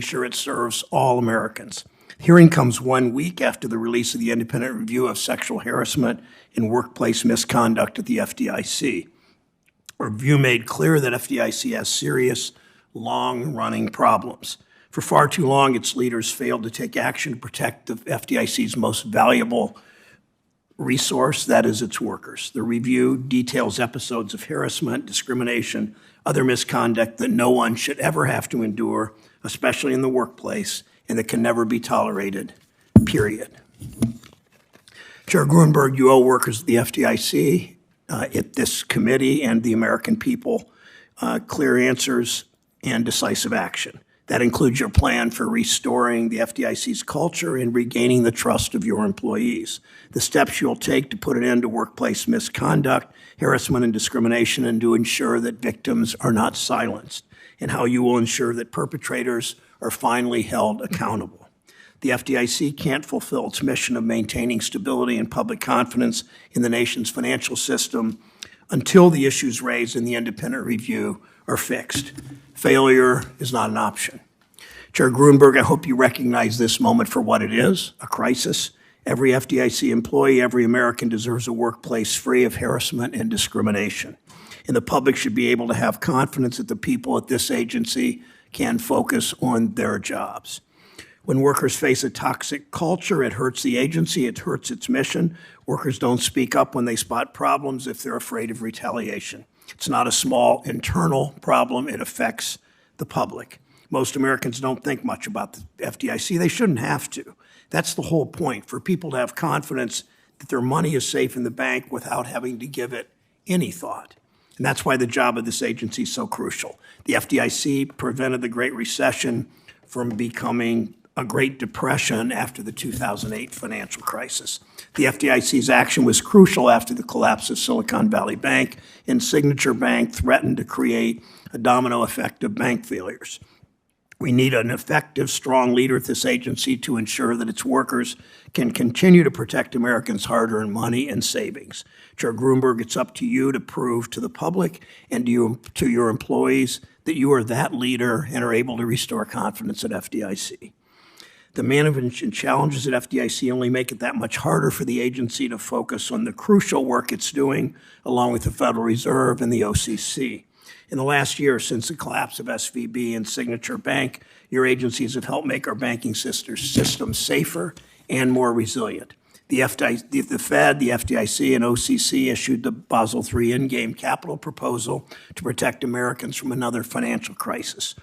sure it serves all Americans. The hearing comes 1 week after the release of the independent review of sexual harassment and workplace misconduct at the FDIC. A review made clear that FDIC has serious, long-running problems. For far too long, its leaders failed to take action to protect the FDIC's most valuable resource, that is, its workers. The review details episodes of harassment, discrimination, other misconduct that no one should ever have to endure, especially in the workplace, and that can never be tolerated, period. Chair Gruenberg, you owe workers of the FDIC, at this committee and the American people, clear answers and decisive action. That includes your plan for restoring the FDIC's culture and regaining the trust of your employees. The steps you'll take to put an end to workplace misconduct, harassment, and discrimination, and to ensure that victims are not silenced, and how you will ensure that perpetrators are finally held accountable. The FDIC can't fulfill its mission of maintaining stability and public confidence in the nation's financial system until the issues raised in the independent review are fixed. Failure is not an option. Chair Gruenberg, I hope you recognize this moment for what it is, a crisis. Every FDIC employee, every American deserves a workplace free of harassment and discrimination. And the public should be able to have confidence that the people at this agency can focus on their jobs. When workers face a toxic culture, it hurts the agency, it hurts its mission. Workers don't speak up when they spot problems if they're afraid of retaliation. It's not a small internal problem, it affects the public. Most Americans don't think much about the FDIC. They shouldn't have to. That's the whole point, for people to have confidence that their money is safe in the bank without having to give it any thought. And that's why the job of this agency is so crucial. The FDIC prevented the Great Recession from becoming a Great Depression after the 2008 financial crisis. The FDIC's action was crucial after the collapse of Silicon Valley Bank, and Signature Bank threatened to create a domino effect of bank failures. We need an effective, strong leader at this agency to ensure that its workers can continue to protect Americans' hard-earned money and savings. Chair Gruenberg, it's up to you to prove to the public and to your employees that you are that leader and are able to restore confidence at FDIC. The management challenges at FDIC only make it that much harder for the agency to focus on the crucial work it's doing, along with the Federal Reserve and the OCC. In the last year, since the collapse of SVB and Signature Bank, your agencies have helped make our banking system safer and more resilient. The Fed, the FDIC, and OCC issued the Basel III endgame capital proposal to protect Americans from another financial crisis.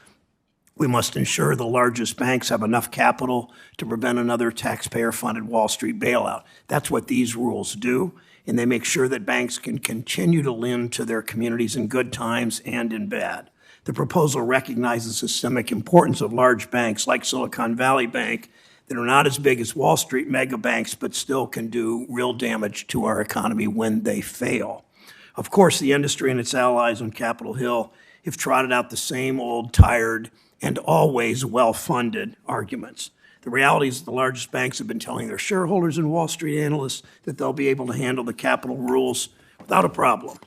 We must ensure the largest banks have enough capital to prevent another taxpayer-funded Wall Street bailout. That's what these rules do, and they make sure that banks can continue to lend to their communities in good times and in bad. The proposal recognizes the systemic importance of large banks like Silicon Valley Bank that are not as big as Wall Street mega banks, but still can do real damage to our economy when they fail. Of course, the industry and its allies on Capitol Hill have trotted out the same old, tired, and always well-funded arguments. The reality is the largest banks have been telling their shareholders and Wall Street analysts that they'll be able to handle the capital rules without a problem.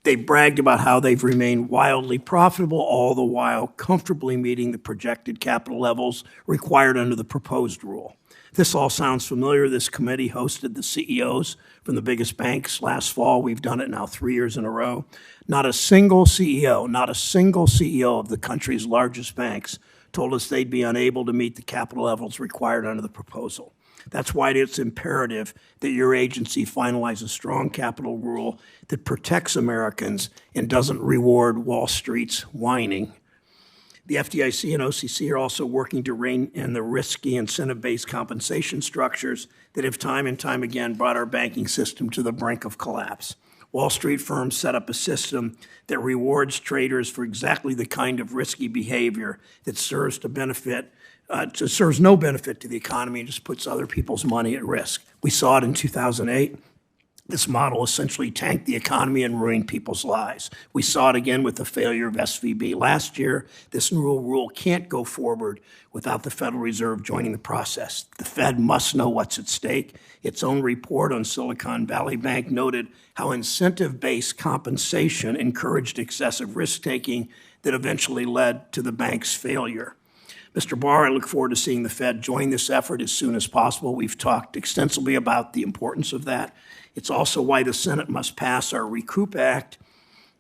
They've bragged about how they've remained wildly profitable, all the while comfortably meeting the projected capital levels required under the proposed rule. This all sounds familiar. This committee hosted the CEOs from the biggest banks last fall. We've done it now 3 years in a row. Not a single CEO of the country's largest banks told us they'd be unable to meet the capital levels required under the proposal. That's why it's imperative that your agency finalize a strong capital rule that protects Americans and doesn't reward Wall Street's whining. The FDIC and OCC are also working to rein in the risky incentive-based compensation structures that have time and time again brought our banking system to the brink of collapse. Wall Street firms set up a system that rewards traders for exactly the kind of risky behavior that serves no benefit to the economy and just puts other people's money at risk. We saw it in 2008. This model essentially tanked the economy and ruined people's lives. We saw it again with the failure of SVB last year. This new rule can't go forward without the Federal Reserve joining the process. The Fed must know what's at stake. Its own report on Silicon Valley Bank noted how incentive-based compensation encouraged excessive risk-taking that eventually led to the bank's failure. Mr. Barr, I look forward to seeing the Fed join this effort as soon as possible. We've talked extensively about the importance of that. It's also why the Senate must pass our Recoup Act.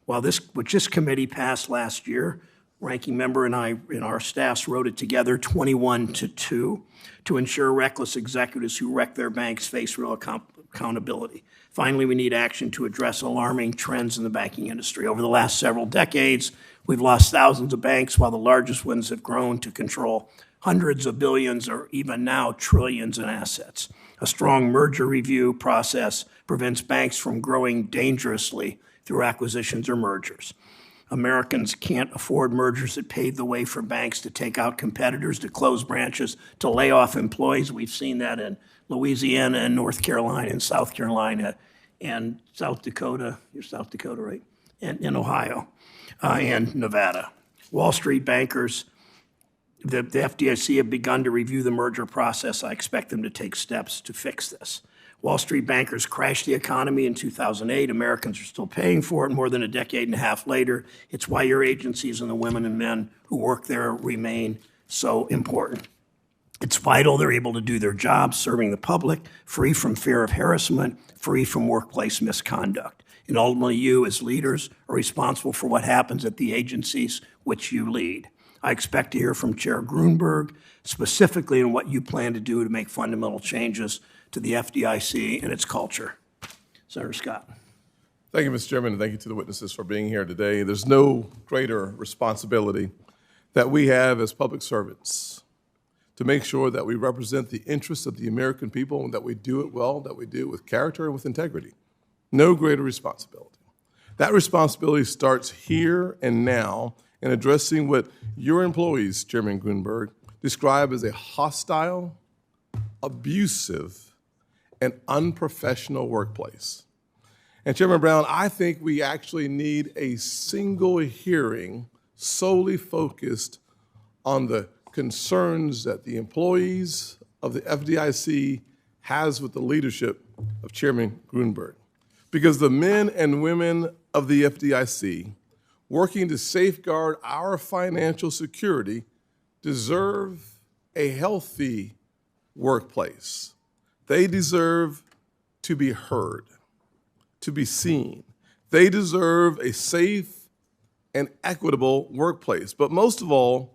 Which this committee passed last year, ranking member and I and our staffs wrote it together 21-2 to ensure reckless executives who wreck their banks face real accountability. Finally, we need action to address alarming trends in the banking industry. Over the last several decades, we've lost thousands of banks while the largest ones have grown to control hundreds of billions or even now trillions in assets. A strong merger review process prevents banks from growing dangerously through acquisitions or mergers. Americans can't afford mergers that pave the way for banks to take out competitors, to close branches, to lay off employees. We've seen that in Louisiana and North Carolina and South Carolina and South Dakota. You're South Dakota, right? And in Ohio and Nevada. Wall Street bankers, the FDIC have begun to review the merger process. I expect them to take steps to fix this. Wall Street bankers crashed the economy in 2008. Americans are still paying for it more than a decade and a half later. It's why your agencies and the women and men who work there remain so important. It's vital they're able to do their jobs serving the public, free from fear of harassment, free from workplace misconduct. And ultimately, you as leaders are responsible for what happens at the agencies which you lead. I expect to hear from Chair Gruenberg specifically on what you plan to do to make fundamental changes to the FDIC and its culture. Senator Scott. Thank you, Mr. Chairman, and thank you to the witnesses for being here today. There's no greater responsibility that we have as public servants to make sure that we represent the interests of the American people and that we do it well, that we do it with character and with integrity. No greater responsibility. That responsibility starts here and now in addressing what your employees, Chairman Gruenberg, describe as a hostile, abusive, and unprofessional workplace. And Chairman Brown, I think we actually need a single hearing solely focused on the concerns that the employees of the FDIC has with the leadership of Chairman Gruenberg. Because the men and women of the FDIC working to safeguard our financial security deserve a healthy workplace. They deserve to be heard, to be seen. They deserve a safe and equitable workplace. But most of all,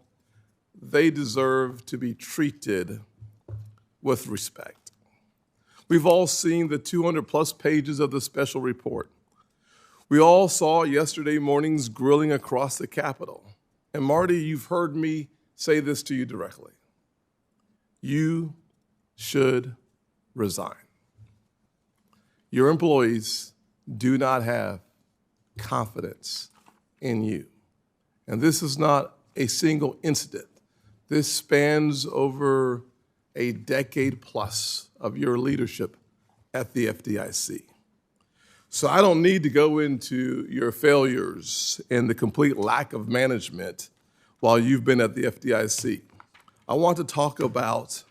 they deserve to be treated with respect. We've all seen the 200-plus pages of the special report. We all saw yesterday morning's grilling across the Capitol. And Marty, you've heard me say this to you directly. You should resign. Your employees do not have confidence in you. And this is not a single incident. This spans over a decade plus of your leadership at the FDIC. So I don't need to go into your failures and the complete lack of management while you've been at the FDIC. I want to talk about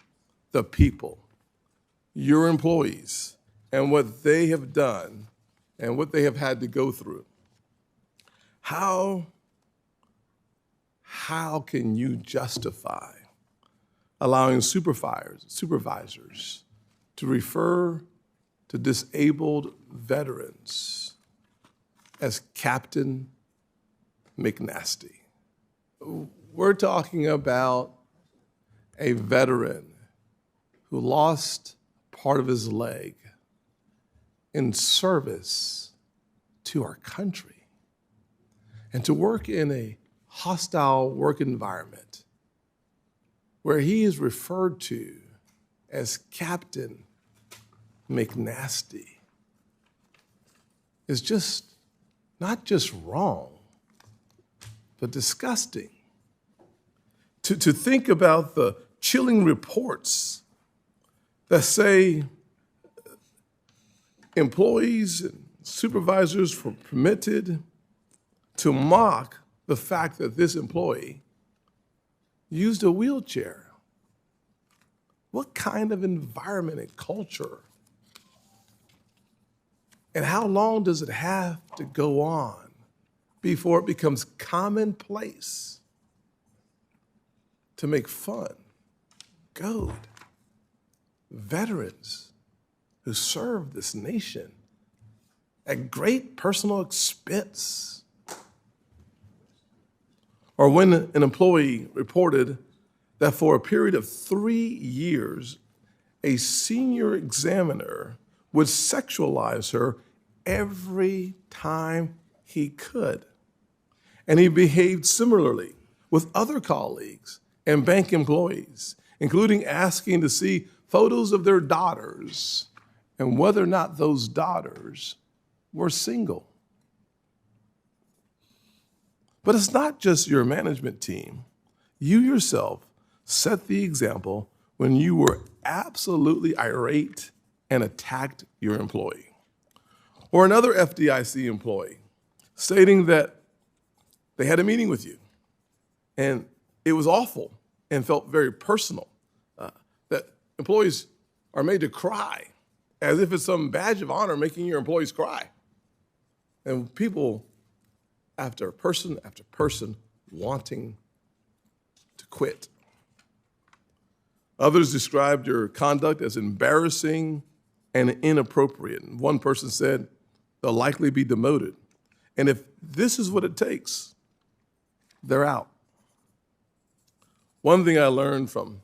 the people, your employees, and what they have done and what they have had to go through. How can you justify allowing supervisors to refer to disabled veterans as Captain McNasty? We're talking about a veteran who lost part of his leg in service to our country. And to work in a hostile work environment where he is referred to as Captain McNasty is just not just wrong, but disgusting. To think about the chilling reports that say employees and supervisors were permitted to mock the fact that this employee used a wheelchair. What kind of environment and culture? And how long does it have to go on before it becomes commonplace to make fun, goad veterans who served this nation at great personal expense. Or when an employee reported that for a period of 3 years, a senior examiner would sexualize her every time he could. And he behaved similarly with other colleagues and bank employees, including asking to see photos of their daughters and whether or not those daughters were single. But it's not just your management team. You yourself set the example when you were absolutely irate and attacked your employee. Or another FDIC employee stating that they had a meeting with you and it was awful and felt very personal, that employees are made to cry as if it's some badge of honor making your employees cry. And people, after person wanting to quit. Others described your conduct as embarrassing and inappropriate. And one person said they'll likely be demoted. And if this is what it takes, they're out. One thing I learned from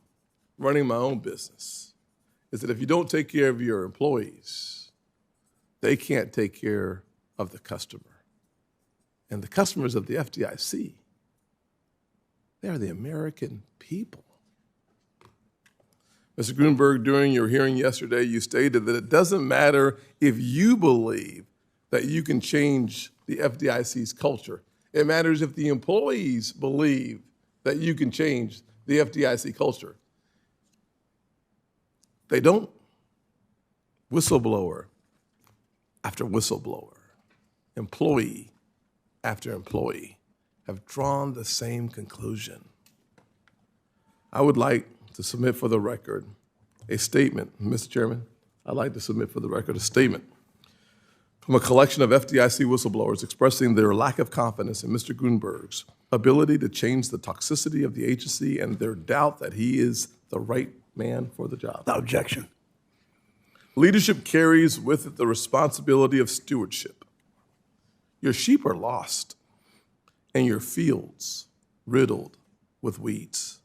running my own business is that if you don't take care of your employees, they can't take care of the customer. And the customers of the FDIC, they are the American people. Mr. Gruenberg, during your hearing yesterday, you stated that it doesn't matter if you believe that you can change the FDIC's culture. It matters if the employees believe that you can change the FDIC culture. They don't. Whistleblower after whistleblower, employee after employee have drawn the same conclusion. I would like to submit for the record a statement, Mr. Chairman. I'd like to submit for the record a statement from a collection of FDIC whistleblowers expressing their lack of confidence in Mr. Gruenberg's ability to change the toxicity of the agency and their doubt that he is the right man for the job. Without objection. Leadership carries with it the responsibility of stewardship. Your sheep are lost and your fields riddled with weeds.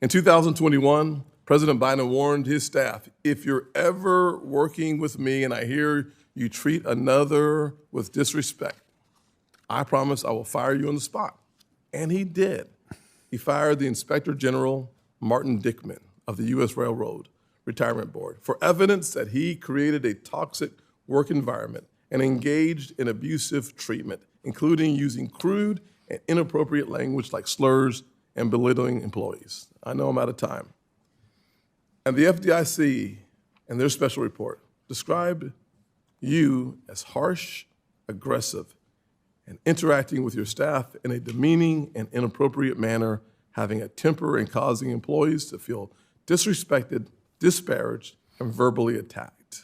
In 2021, President Biden warned his staff, if you're ever working with me and I hear you treat another with disrespect, I promise I will fire you on the spot. And he did. He fired the Inspector General, Martin Dickman, of the U.S. Railroad Retirement Board for evidence that he created a toxic work environment and engaged in abusive treatment, including using crude and inappropriate language like slurs and belittling employees. I know I'm out of time. And the FDIC, in their special report, described you as harsh, aggressive, and interacting with your staff in a demeaning and inappropriate manner, having a temper and causing employees to feel disrespected, disparaged, and verbally attacked.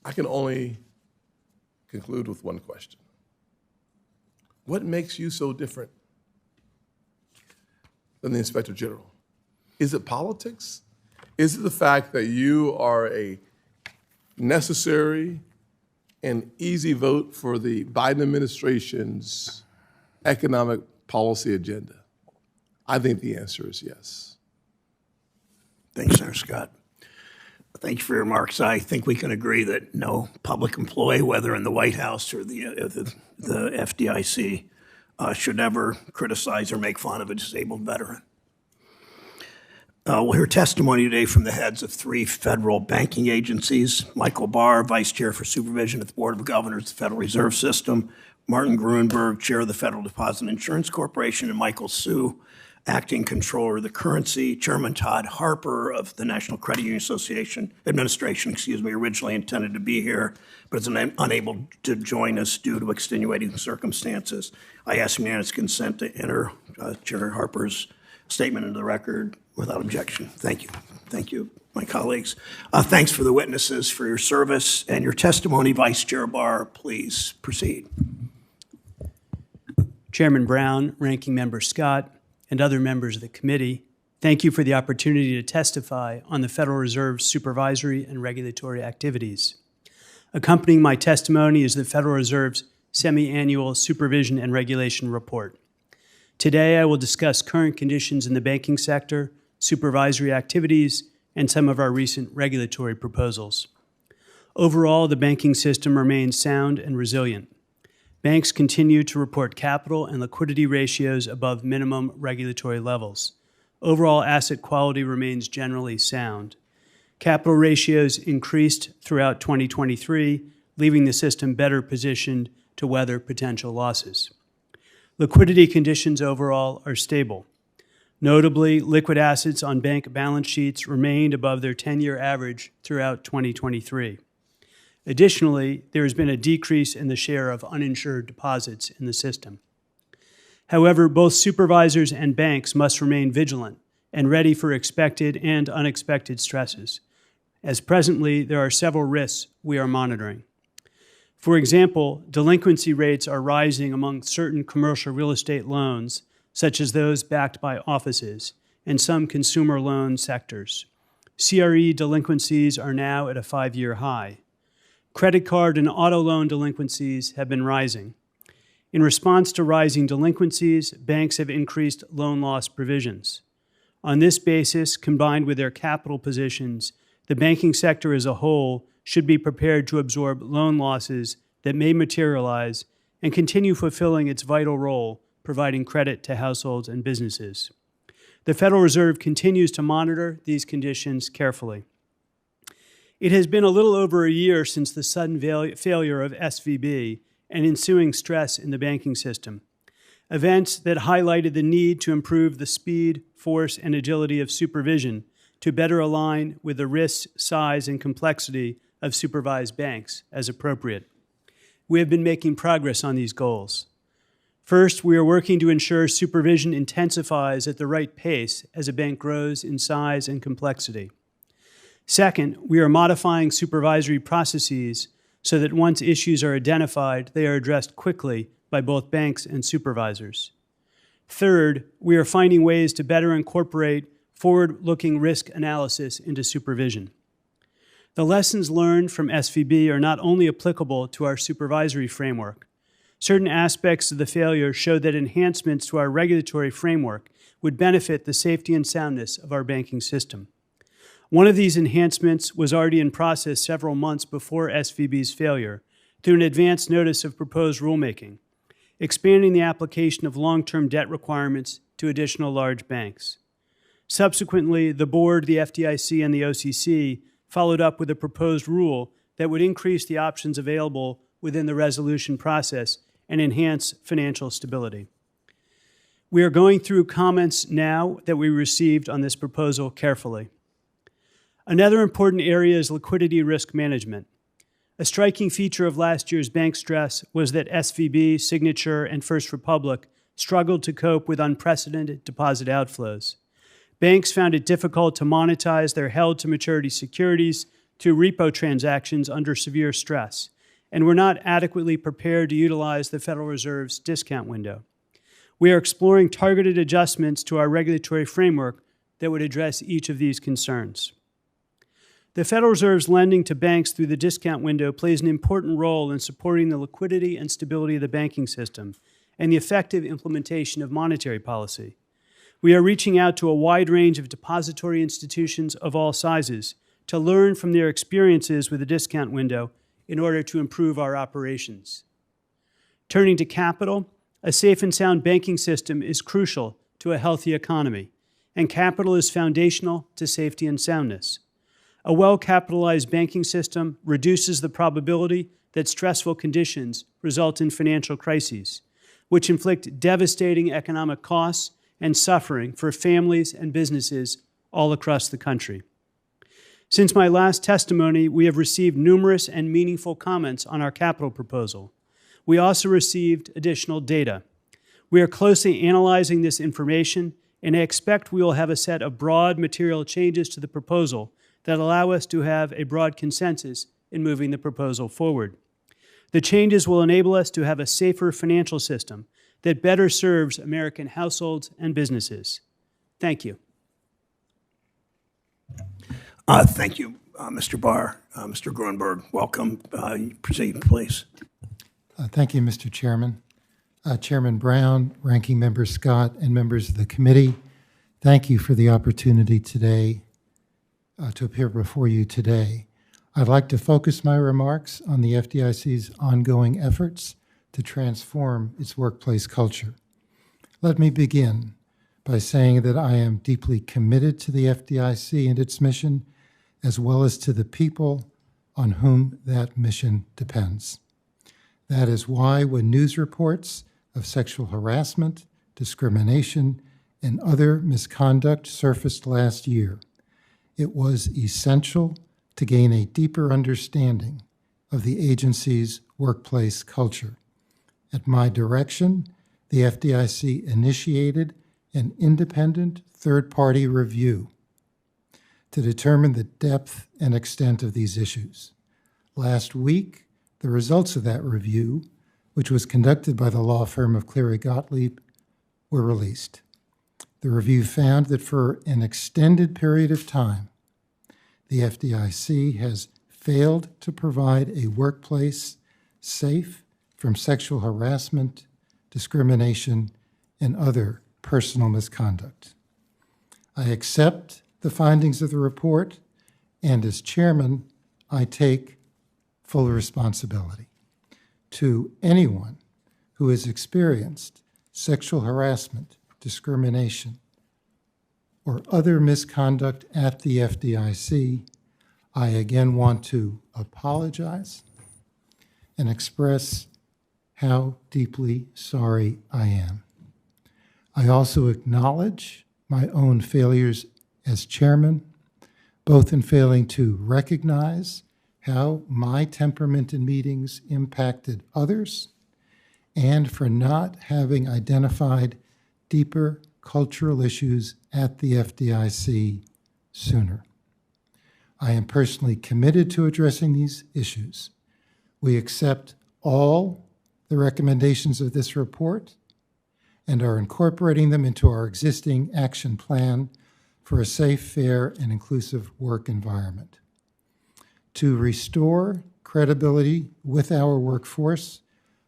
I can only conclude with one question. What makes you so different than the Inspector General? Is it politics? Is it the fact that you are a necessary and easy vote for the Biden administration's economic policy agenda? I think the answer is yes. Thanks, Senator Scott. Thank you for your remarks. I think we can agree that no public employee, whether in the White House or the FDIC, should ever criticize or make fun of a disabled veteran. We'll hear testimony today from the heads of 3 federal banking agencies: Michael Barr, Vice Chair for Supervision at the Board of Governors of the Federal Reserve System; Martin Gruenberg, Chair of the Federal Deposit Insurance Corporation; and Michael Hsu, Acting Controller of the Currency. Chairman Todd Harper of the National Credit Union Administration, originally intended to be here, but is unable to join us due to extenuating circumstances. I ask unanimous consent to enter Chair Harper's statement into the record without objection. Thank you. Thank you, my colleagues. Thanks for the witnesses for your service and your testimony. Vice Chair Barr, please proceed. Chairman Brown, Ranking Member Scott, and other members of the committee, thank you for the opportunity to testify on the Federal Reserve's supervisory and regulatory activities. Accompanying my testimony is the Federal Reserve's semi-annual Supervision and Regulation Report. Today, I will discuss current conditions in the banking sector, supervisory activities, and some of our recent regulatory proposals. Overall, the banking system remains sound and resilient. Banks continue to report capital and liquidity ratios above minimum regulatory levels. Overall asset quality remains generally sound. Capital ratios increased throughout 2023, leaving the system better positioned to weather potential losses. Liquidity conditions overall are stable. Notably, liquid assets on bank balance sheets remained above their 10-year average throughout 2023. Additionally, there has been a decrease in the share of uninsured deposits in the system. However, both supervisors and banks must remain vigilant and ready for expected and unexpected stresses, as presently there are several risks we are monitoring. For example, delinquency rates are rising among certain commercial real estate loans, such as those backed by offices, and some consumer loan sectors. CRE delinquencies are now at a 5-year high. Credit card and auto loan delinquencies have been rising. In response to rising delinquencies, banks have increased loan loss provisions. On this basis, combined with their capital positions, the banking sector as a whole should be prepared to absorb loan losses that may materialize and continue fulfilling its vital role providing credit to households and businesses. The Federal Reserve continues to monitor these conditions carefully. It has been a little over a year since the sudden failure of SVB and ensuing stress in the banking system, events that highlighted the need to improve the speed, force, and agility of supervision to better align with the risks, size, and complexity of supervised banks as appropriate. We have been making progress on these goals. First, we are working to ensure supervision intensifies at the right pace as a bank grows in size and complexity. Second, we are modifying supervisory processes so that once issues are identified, they are addressed quickly by both banks and supervisors. Third, we are finding ways to better incorporate forward-looking risk analysis into supervision. The lessons learned from SVB are not only applicable to our supervisory framework. Certain aspects of the failure show that enhancements to our regulatory framework would benefit the safety and soundness of our banking system. One of these enhancements was already in process several months before SVB's failure through an advance notice of proposed rulemaking, expanding the application of long-term debt requirements to additional large banks. Subsequently, the board, the FDIC, and the OCC followed up with a proposed rule that would increase the options available within the resolution process and enhance financial stability. We are going through comments now that we received on this proposal carefully. Another important area is liquidity risk management. A striking feature of last year's bank stress was that SVB, Signature, and First Republic struggled to cope with unprecedented deposit outflows. Banks found it difficult to monetize their held-to-maturity securities through repo transactions under severe stress, and were not adequately prepared to utilize the Federal Reserve's discount window. We are exploring targeted adjustments to our regulatory framework that would address each of these concerns. The Federal Reserve's lending to banks through the discount window plays an important role in supporting the liquidity and stability of the banking system and the effective implementation of monetary policy. We are reaching out to a wide range of depository institutions of all sizes to learn from their experiences with the discount window in order to improve our operations. Turning to capital, a safe and sound banking system is crucial to a healthy economy, and capital is foundational to safety and soundness. A well-capitalized banking system reduces the probability that stressful conditions result in financial crises, which inflict devastating economic costs and suffering for families and businesses all across the country. Since my last testimony, we have received numerous and meaningful comments on our capital proposal. We also received additional data. We are closely analyzing this information, and I expect we will have a set of broad material changes to the proposal that allow us to have a broad consensus in moving the proposal forward. The changes will enable us to have a safer financial system that better serves American households and businesses. Thank you. Thank you, Mr. Barr. Mr. Gruenberg, welcome. Proceed, please. Thank you, Mr. Chairman. Chairman Brown, Ranking Member Scott, and members of the committee, thank you for the opportunity today to appear before you today. I'd like to focus my remarks on the FDIC's ongoing efforts to transform its workplace culture. Let me begin by saying that I am deeply committed to the FDIC and its mission, as well as to the people on whom that mission depends. That is why when news reports of sexual harassment, discrimination, and other misconduct surfaced last year, it was essential to gain a deeper understanding of the agency's workplace culture. At my direction, the FDIC initiated an independent third-party review to determine the depth and extent of these issues. Last week, the results of that review, which was conducted by the law firm of Cleary Gottlieb, were released. The review found that for an extended period of time, the FDIC has failed to provide a workplace safe from sexual harassment, discrimination, and other personal misconduct. I accept the findings of the report, and as chairman, I take full responsibility. To anyone who has experienced sexual harassment, discrimination, or other misconduct at the FDIC, I again want to apologize and express how deeply sorry I am. I also acknowledge my own failures as chairman, both in failing to recognize how my temperament in meetings impacted others and for not having identified deeper cultural issues at the FDIC sooner. I am personally committed to addressing these issues. We accept all the recommendations of this report and are incorporating them into our existing action plan for a safe, fair, and inclusive work environment. To restore credibility with our workforce,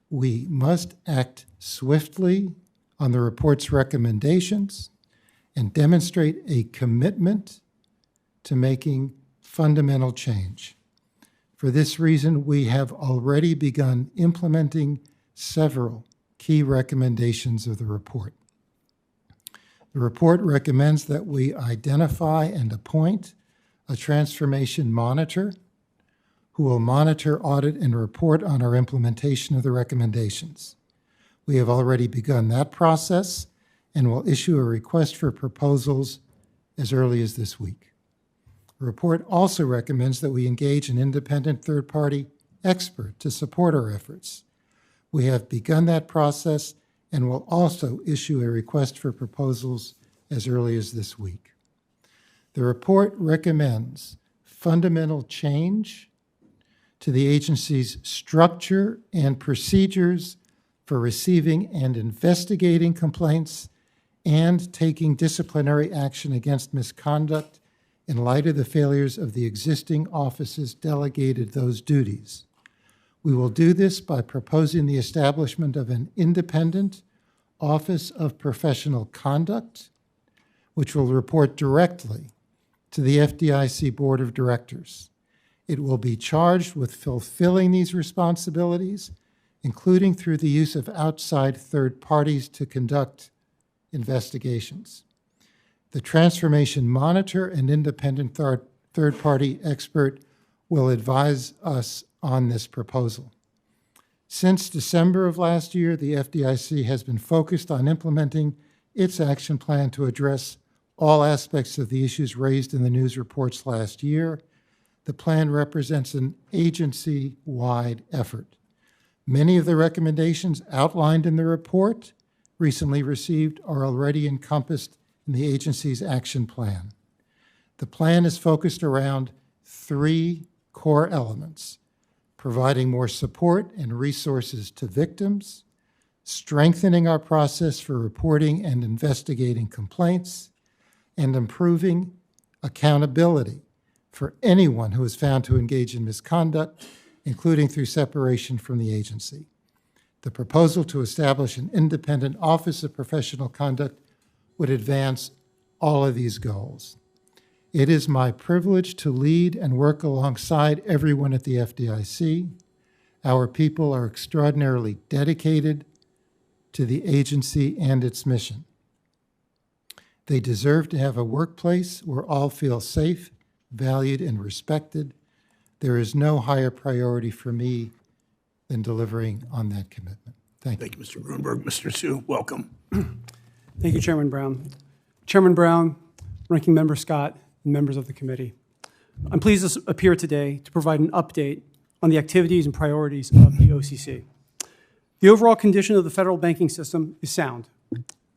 we must act swiftly on the report's recommendations and demonstrate a commitment to making fundamental change. For this reason, we have already begun implementing several key recommendations of the report. The report recommends that we identify and appoint a transformation monitor who will monitor, audit, and report on our implementation of the recommendations. We have already begun that process and will issue a request for proposals as early as this week. The report also recommends that we engage an independent third-party expert to support our efforts. We have begun that process and will also issue a request for proposals as early as this week. The report recommends fundamental change to the agency's structure and procedures for receiving and investigating complaints and taking disciplinary action against misconduct in light of the failures of the existing offices delegated those duties. We will do this by proposing the establishment of an independent Office of Professional Conduct, which will report directly to the FDIC Board of Directors. It will be charged with fulfilling these responsibilities, including through the use of outside third parties to conduct investigations. The Transformation Monitor and independent third-party expert will advise us on this proposal. Since December of last year, the FDIC has been focused on implementing its action plan to address all aspects of the issues raised in the news reports last year. The plan represents an agency-wide effort. Many of the recommendations outlined in the report recently received are already encompassed in the agency's action plan. The plan is focused around three core elements: providing more support and resources to victims, strengthening our process for reporting and investigating complaints, and improving accountability for anyone who is found to engage in misconduct, including through separation from the agency. The proposal to establish an independent Office of Professional Conduct would advance all of these goals. It is my privilege to lead and work alongside everyone at the FDIC. Our people are extraordinarily dedicated to the agency and its mission. They deserve to have a workplace where all feel safe, valued, and respected. There is no higher priority for me than delivering on that commitment. Thank you. Thank you, Mr. Gruenberg. Mr. Sue, welcome. Thank you, Chairman Brown. Chairman Brown, Ranking Member Scott, and members of the committee. I'm pleased to appear today to provide an update on the activities and priorities of the OCC. The overall condition of the federal banking system is sound.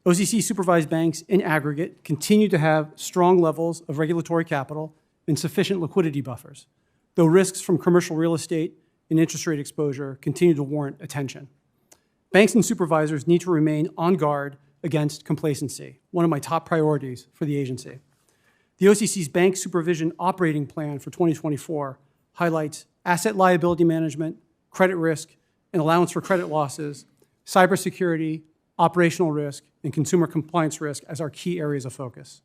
OCC-supervised banks in aggregate continue to have strong levels of regulatory capital and sufficient liquidity buffers, though risks from commercial real estate and interest rate exposure continue to warrant attention. Banks and supervisors need to remain on guard against complacency, one of my top priorities for the agency. The OCC's Bank Supervision Operating Plan for 2024 highlights asset liability management, credit risk, and allowance for credit losses, cybersecurity, operational risk, and consumer compliance risk as our key areas of focus.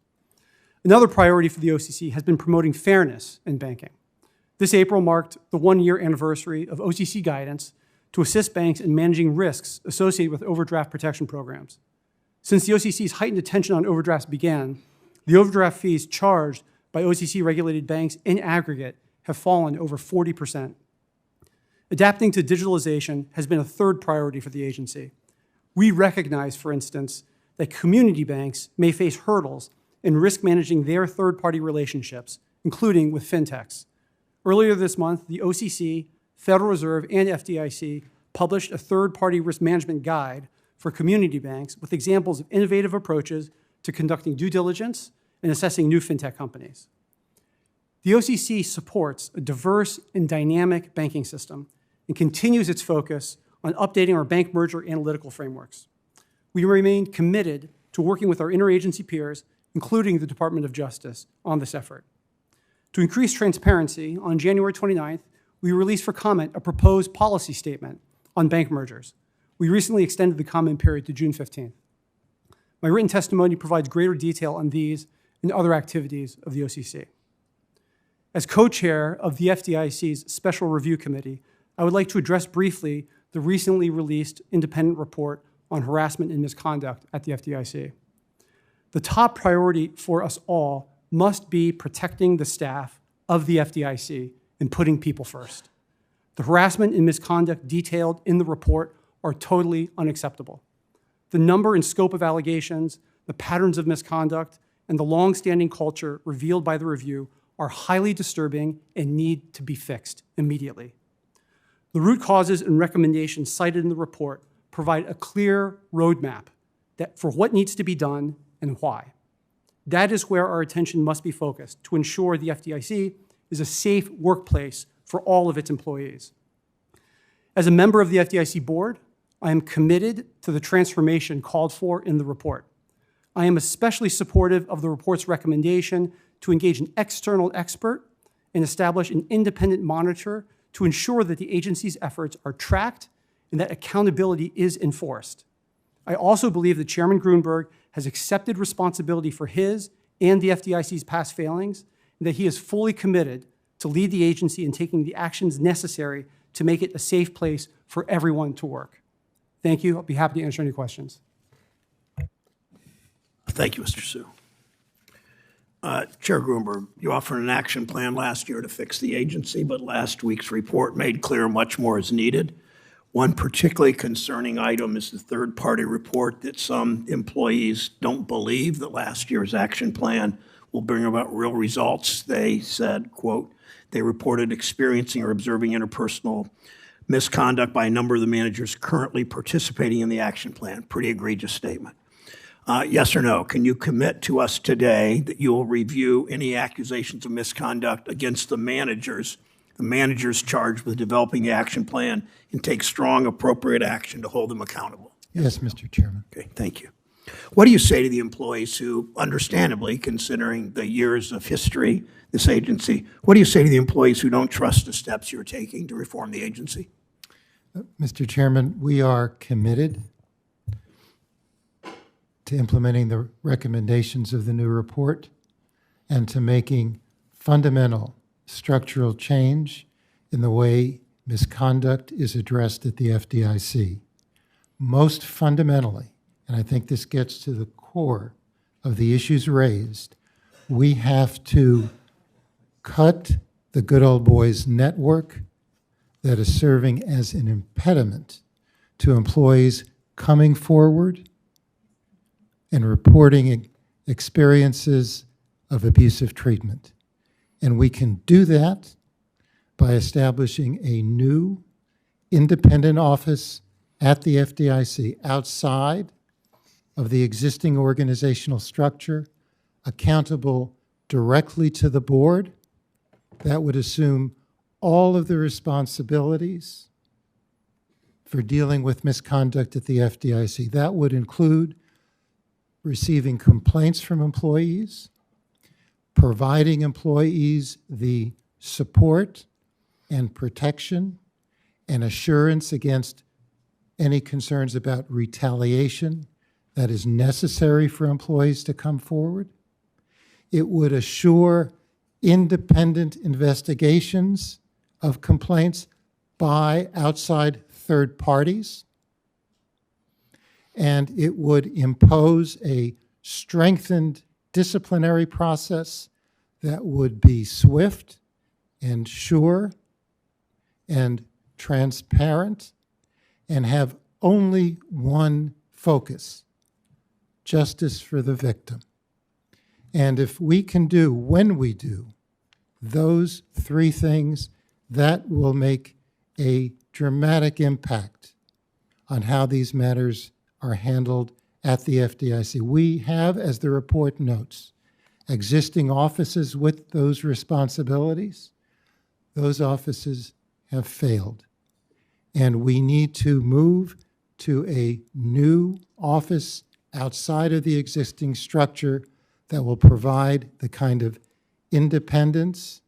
Another priority for the OCC has been promoting fairness in banking. This April marked the one-year anniversary of OCC guidance to assist banks in managing risks associated with overdraft protection programs. Since the OCC's heightened attention on overdrafts began, the overdraft fees charged by OCC-regulated banks in aggregate have fallen over 40%. Adapting to digitalization has been a third priority for the agency. We recognize, for instance, that community banks may face hurdles in risk managing their third-party relationships, including with fintechs. Earlier this month, the OCC, Federal Reserve, and FDIC published a third-party risk management guide for community banks with examples of innovative approaches to conducting due diligence and assessing new fintech companies. The OCC supports a diverse and dynamic banking system and continues its focus on updating our bank merger analytical frameworks. We remain committed to working with our interagency peers, including the Department of Justice, on this effort. To increase transparency, on January 29th, we released for comment a proposed policy statement on bank mergers. We recently extended the comment period to June 15th. My written testimony provides greater detail on these and other activities of the OCC. As co-chair of the FDIC's Special Review Committee, I would like to address briefly the recently released independent report on harassment and misconduct at the FDIC. The top priority for us all must be protecting the staff of the FDIC and putting people first. The harassment and misconduct detailed in the report are totally unacceptable. The number and scope of allegations, the patterns of misconduct, and the long-standing culture revealed by the review are highly disturbing and need to be fixed immediately. The root causes and recommendations cited in the report provide a clear roadmap for what needs to be done and why. That is where our attention must be focused to ensure the FDIC is a safe workplace for all of its employees. As a member of the FDIC board, I am committed to the transformation called for in the report. I am especially supportive of the report's recommendation to engage an external expert and establish an independent monitor to ensure that the agency's efforts are tracked and that accountability is enforced. I also believe that Chairman Gruenberg has accepted responsibility for his and the FDIC's past failings, and that he is fully committed to lead the agency in taking the actions necessary to make it a safe place for everyone to work. Thank you. I'll be happy to answer any questions. Thank you, Mr. Sue. Chair Gruenberg, you offered an action plan last year to fix the agency, but last week's report made clear much more is needed. One particularly concerning item is the third-party report that some employees don't believe that last year's action plan will bring about real results. They said, quote, they reported experiencing or observing interpersonal misconduct by a number of the managers currently participating in the action plan. Pretty egregious statement. Yes or no, can you commit to us today that you will review any accusations of misconduct against the managers charged with developing the action plan, and take strong, appropriate action to hold them accountable? Yes, Mr. Chairman. Okay, thank you. What do you say to the employees who, understandably, considering the years of history, this agency, what do you say to the employees who don't trust the steps you're taking to reform the agency? Mr. Chairman, we are committed to implementing the recommendations of the new report and to making fundamental structural change in the way misconduct is addressed at the FDIC. Most fundamentally, and I think this gets to the core of the issues raised, we have to cut the good old boys network that is serving as an impediment to employees coming forward and reporting experiences of abusive treatment. And we can do that by establishing a new independent office at the FDIC outside of the existing organizational structure, accountable directly to the board, that would assume all of the responsibilities for dealing with misconduct at the FDIC. That would include receiving complaints from employees, providing employees the support and protection and assurance against any concerns about retaliation that is necessary for employees to come forward. It would assure independent investigations of complaints by outside third parties. And it would impose a strengthened disciplinary process that would be swift and sure and transparent and have only one focus: justice for the victim. And if we can do, when we do, those three things, that will make a dramatic impact on how these matters are handled at the FDIC. We have, as the report notes, existing offices with those responsibilities. Those offices have failed. And we need to move to a new office outside of the existing structure that will provide the kind of independence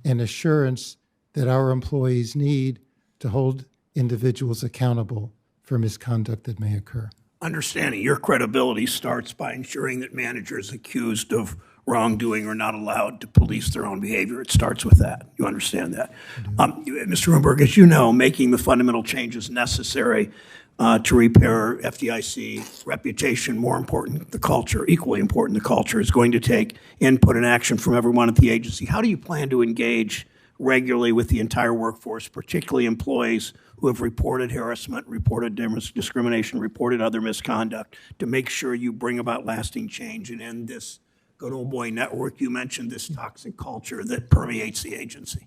and assurance that our employees need to hold individuals accountable for misconduct that may occur. Understanding your credibility starts by ensuring that managers accused of wrongdoing are not allowed to police their own behavior. It starts with that. You understand that. Mr. Gruenberg, as you know, making the fundamental changes necessary to repair FDIC reputation, more important, the culture, equally important, the culture, is going to take input and action from everyone at the agency. How do you plan to engage regularly with the entire workforce, particularly employees who have reported harassment, reported discrimination, reported other misconduct, to make sure you bring about lasting change and end this good old boy network? You mentioned this toxic culture that permeates the agency.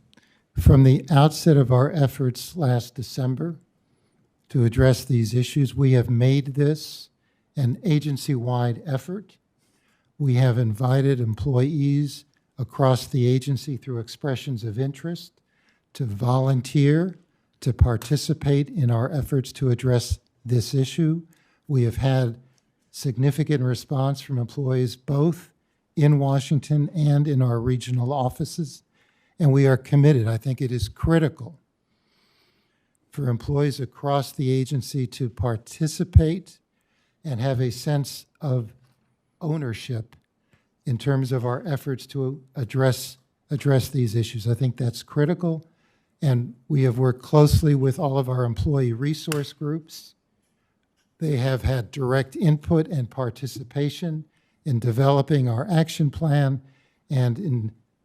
From the outset of our efforts last December to address these issues, we have made this an agency-wide effort. We have invited employees across the agency through expressions of interest to volunteer, to participate in our efforts to address this issue. We have had significant response from employees both in Washington and in our regional offices, and we are committed. I think it is critical for employees across the agency to participate and have a sense of ownership in terms of our efforts to address these issues. I think that's critical, and we have worked closely with all of our employee resource groups. They have had direct input and participation in developing our action plan and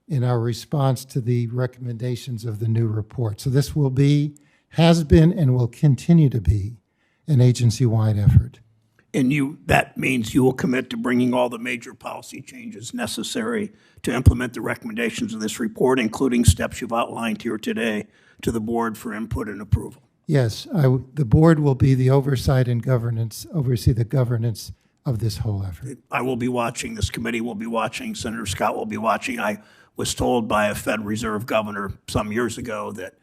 in our response to the recommendations of the new report. So this will be, has been, and will continue to be an agency-wide effort. And that means you will commit to bringing all the major policy changes necessary to implement the recommendations of this report, including steps you've outlined here today, to the board for input and approval. Yes, the board will be the oversight and governance, oversee the governance of this whole effort. I will be watching, this committee will be watching, Senator Scott will be watching. I was told by a Fed Reserve governor some years ago that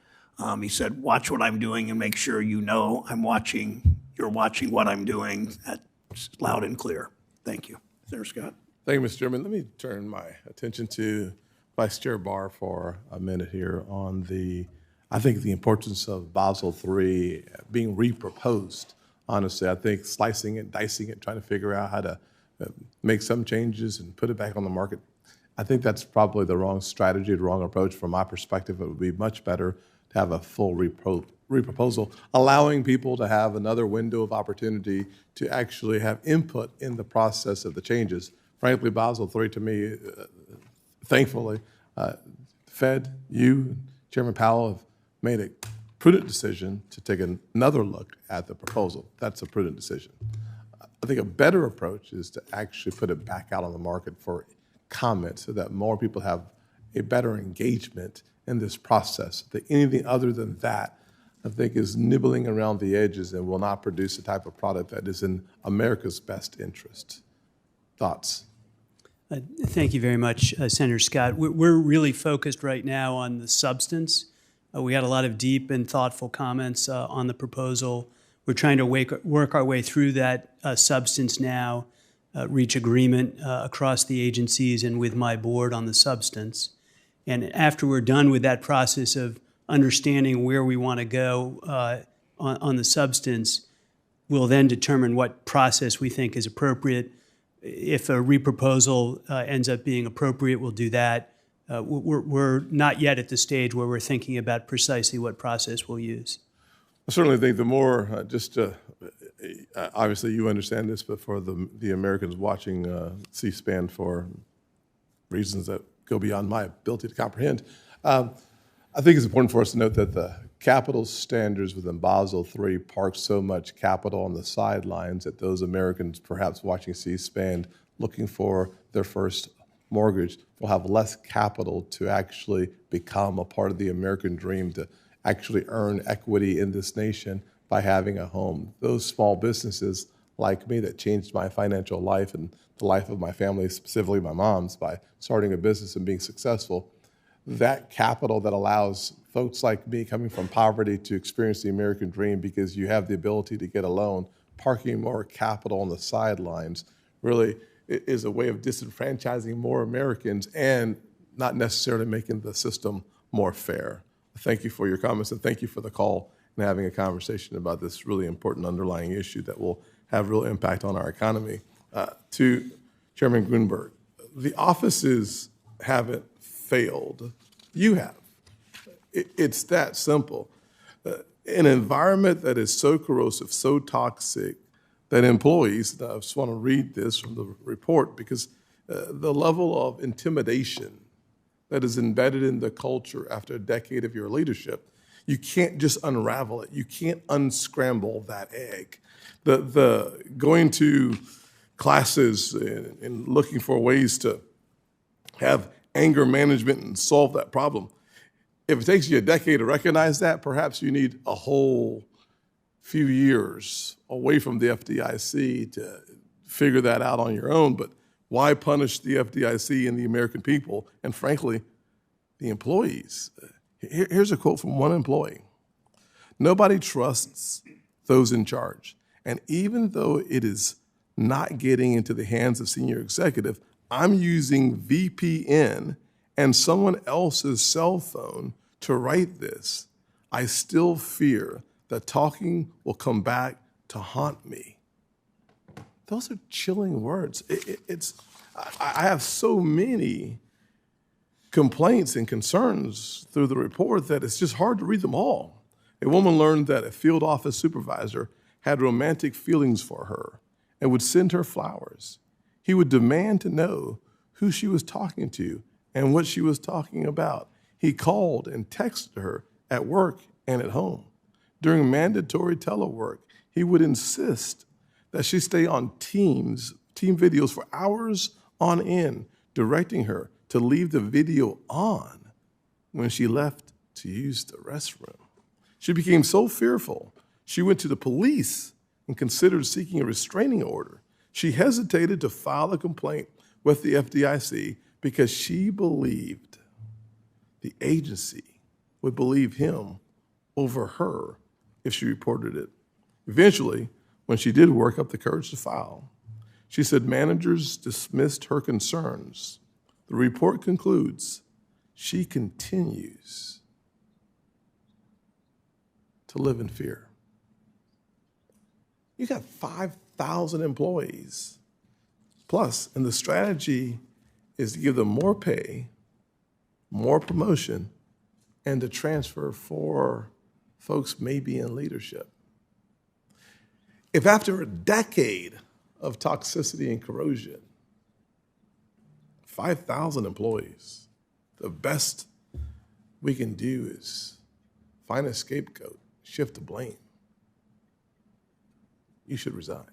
he said, watch what I'm doing and make sure you know I'm watching you're watching what I'm doing. That's loud and clear. Thank you. Senator Scott. Thank you, Mr. Chairman. Let me turn my attention to Vice Chair Barr for a minute here on I think the importance of Basel III being reproposed. Honestly, I think slicing it, dicing it, trying to figure out how to make some changes and put it back on the market, I think that's probably the wrong strategy, the wrong approach. From my perspective, it would be much better to have a full reproposal, allowing people to have another window of opportunity to actually have input in the process of the changes. Frankly, Basel III to me, thankfully, Fed, you, Chairman Powell have made a prudent decision to take another look at the proposal. That's a prudent decision. I think a better approach is to actually put it back out on the market for comment so that more people have a better engagement in this process. That anything other than that, I think, is nibbling around the edges and will not produce the type of product that is in America's best interest. Thoughts? Thank you very much, Senator Scott. We're really focused right now on the substance. We had a lot of deep and thoughtful comments on the proposal. We're trying to work our way through that substance now, reach agreement across the agencies and with my board on the substance. And after we're done with that process of understanding where we want to go on the substance, we'll then determine what process we think is appropriate. If a reproposal ends up being appropriate, we'll do that. We're not yet at the stage where we're thinking about precisely what process we'll use. I certainly think the more, obviously you understand this, but for the Americans watching C-SPAN for reasons that go beyond my ability to comprehend, I think it's important for us to note that the capital standards within Basel III park so much capital on the sidelines that those Americans perhaps watching C-SPAN looking for their first mortgage will have less capital to actually become a part of the American dream, to actually earn equity in this nation by having a home. Those small businesses like me that changed my financial life and the life of my family, specifically my mom's, by starting a business and being successful, that capital that allows folks like me coming from poverty to experience the American dream because you have the ability to get a loan, parking more capital on the sidelines really is a way of disenfranchising more Americans and not necessarily making the system more fair. Thank you for your comments and thank you for the call and having a conversation about this really important underlying issue that will have real impact on our economy. To Chairman Gruenberg, the offices haven't failed. You have. It's that simple. An environment that is so corrosive, so toxic, that employees, I just want to read this from the report because the level of intimidation that is embedded in the culture after a decade of your leadership, you can't just unravel it. You can't unscramble that egg. The going to classes and looking for ways to have anger management and solve that problem. If it takes you a decade to recognize that, perhaps you need a whole few years away from the FDIC to figure that out on your own. But why punish the FDIC and the American people and, frankly, the employees? Here's a quote from one employee. Nobody trusts those in charge. And even though it is not getting into the hands of senior executive, I'm using VPN and someone else's cell phone to write this. I still fear that talking will come back to haunt me. Those are chilling words. I have so many complaints and concerns through the report that it's just hard to read them all. A woman learned that a field office supervisor had romantic feelings for her and would send her flowers. He would demand to know who she was talking to and what she was talking about. He called and texted her at work and at home. During mandatory telework, he would insist that she stay on team videos for hours on end, directing her to leave the video on when she left to use the restroom. She became so fearful, she went to the police and considered seeking a restraining order. She hesitated to file a complaint with the FDIC because she believed the agency would believe him over her if she reported it. Eventually, when she did work up the courage to file. She said managers dismissed her concerns. The report concludes she continues to live in fear. You got 5,000 employees plus, and the strategy is to give them more pay, more promotion, and to transfer for folks maybe in leadership. If after a decade of toxicity and corrosion, 5,000 employees, the best we can do is find a scapegoat, shift the blame, you should resign.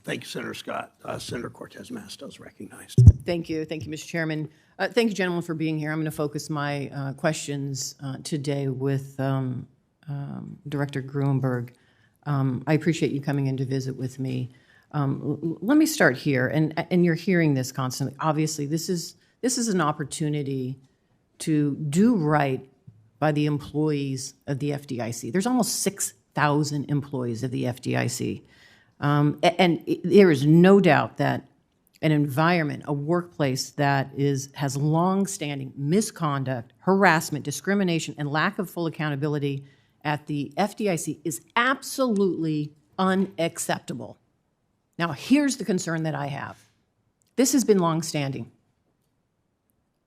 Thank you, Senator Scott. Senator Cortez Masto is recognized. Thank you, Mr. Chairman. Thank you, gentlemen, for being here. I'm going to focus my questions today with Director Gruenberg. I appreciate you coming in to visit with me. Let me start here, and you're hearing this constantly. Obviously, this is an opportunity to do right by the employees of the FDIC. There's almost 6,000 employees of the FDIC. And there is no doubt that an environment, a workplace that has long-standing misconduct, harassment, discrimination, and lack of full accountability at the FDIC is absolutely unacceptable. Now, here's the concern that I have. This has been long-standing.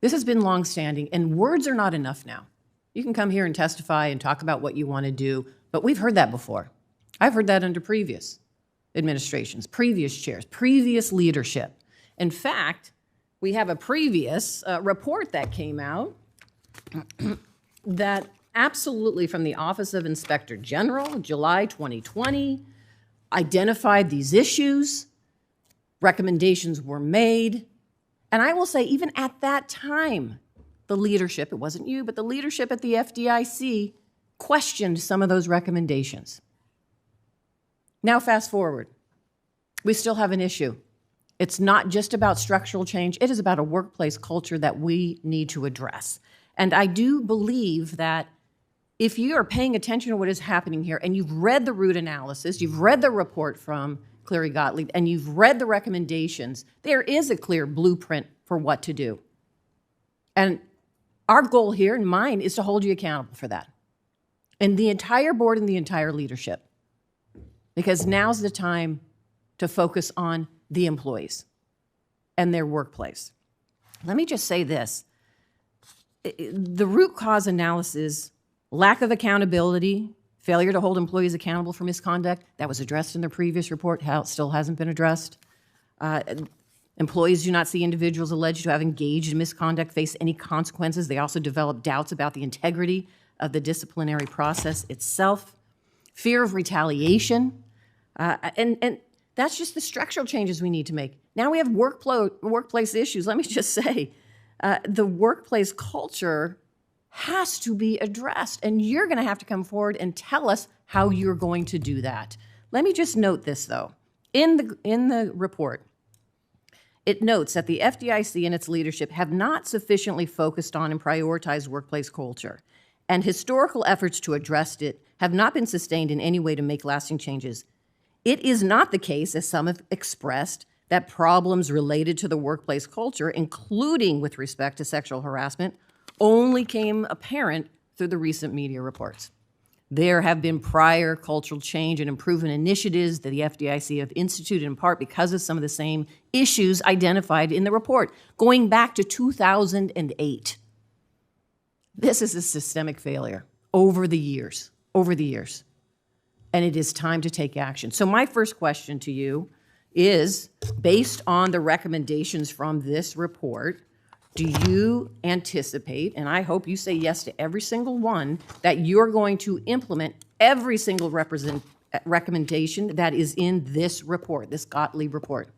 This has been long-standing, and words are not enough now. You can come here and testify and talk about what you want to do, but we've heard that before. I've heard that under previous administrations, previous chairs, previous leadership. In fact, we have a previous report that came out that absolutely from the Office of Inspector General, July 2020, identified these issues, recommendations were made, and I will say even at that time, the leadership, it wasn't you, but the leadership at the FDIC questioned some of those recommendations. Now fast forward, we still have an issue. It's not just about structural change, it is about a workplace culture that we need to address. And I do believe that if you are paying attention to what is happening here and you've read the root analysis, you've read the report from Cleary Gottlieb, and you've read the recommendations, there is a clear blueprint for what to do. And our goal here, and mine, is to hold you accountable for that. And the entire board and the entire leadership. Because now's the time to focus on the employees and their workplace. Let me just say this. The root cause analysis, lack of accountability, failure to hold employees accountable for misconduct, that was addressed in the previous report, how it still hasn't been addressed. Employees do not see individuals alleged to have engaged in misconduct face any consequences. They also develop doubts about the integrity of the disciplinary process itself. Fear of retaliation, and that's just the structural changes we need to make. Now we have workplace issues. Let me just say, the workplace culture has to be addressed, and you're going to have to come forward and tell us how you're going to do that. Let me just note this, though. In the report, it notes that the FDIC and its leadership have not sufficiently focused on and prioritized workplace culture, and historical efforts to address it have not been sustained in any way to make lasting changes. It is not the case, as some have expressed, that problems related to the workplace culture, including with respect to sexual harassment, only came apparent through the recent media reports. There have been prior cultural change and improvement initiatives that the FDIC have instituted in part because of some of the same issues identified in the report, going back to 2008. This is a systemic failure over the years. And it is time to take action. So my first question to you is, based on the recommendations from this report, do you anticipate, and I hope you say yes to every single one, that you're going to implement every single recommendation that is in this report, this Gottlieb report?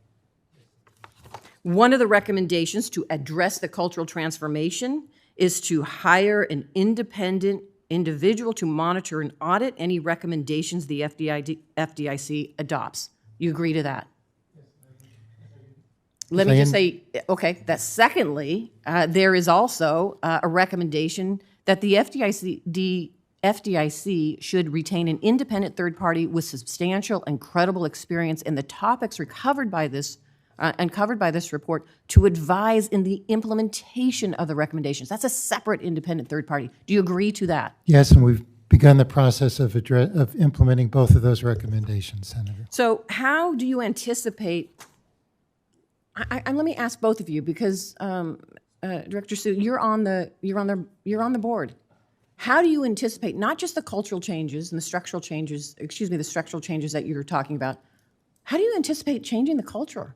One of the recommendations to address the cultural transformation is to hire an independent individual to monitor and audit any recommendations the FDIC adopts. You agree to that? Let me just say, okay, that secondly, there is also a recommendation that the FDIC should retain an independent third party with substantial and credible experience in the topics covered by this report to advise in the implementation of the recommendations. That's a separate independent third party. Do you agree to that? Yes, and we've begun the process of implementing both of those recommendations, Senator. So how do you anticipate, let me ask both of you, because Director Sue, you're on the board. How do you anticipate not just the cultural changes and the structural changes, the structural changes that you're talking about, how do you anticipate changing the culture?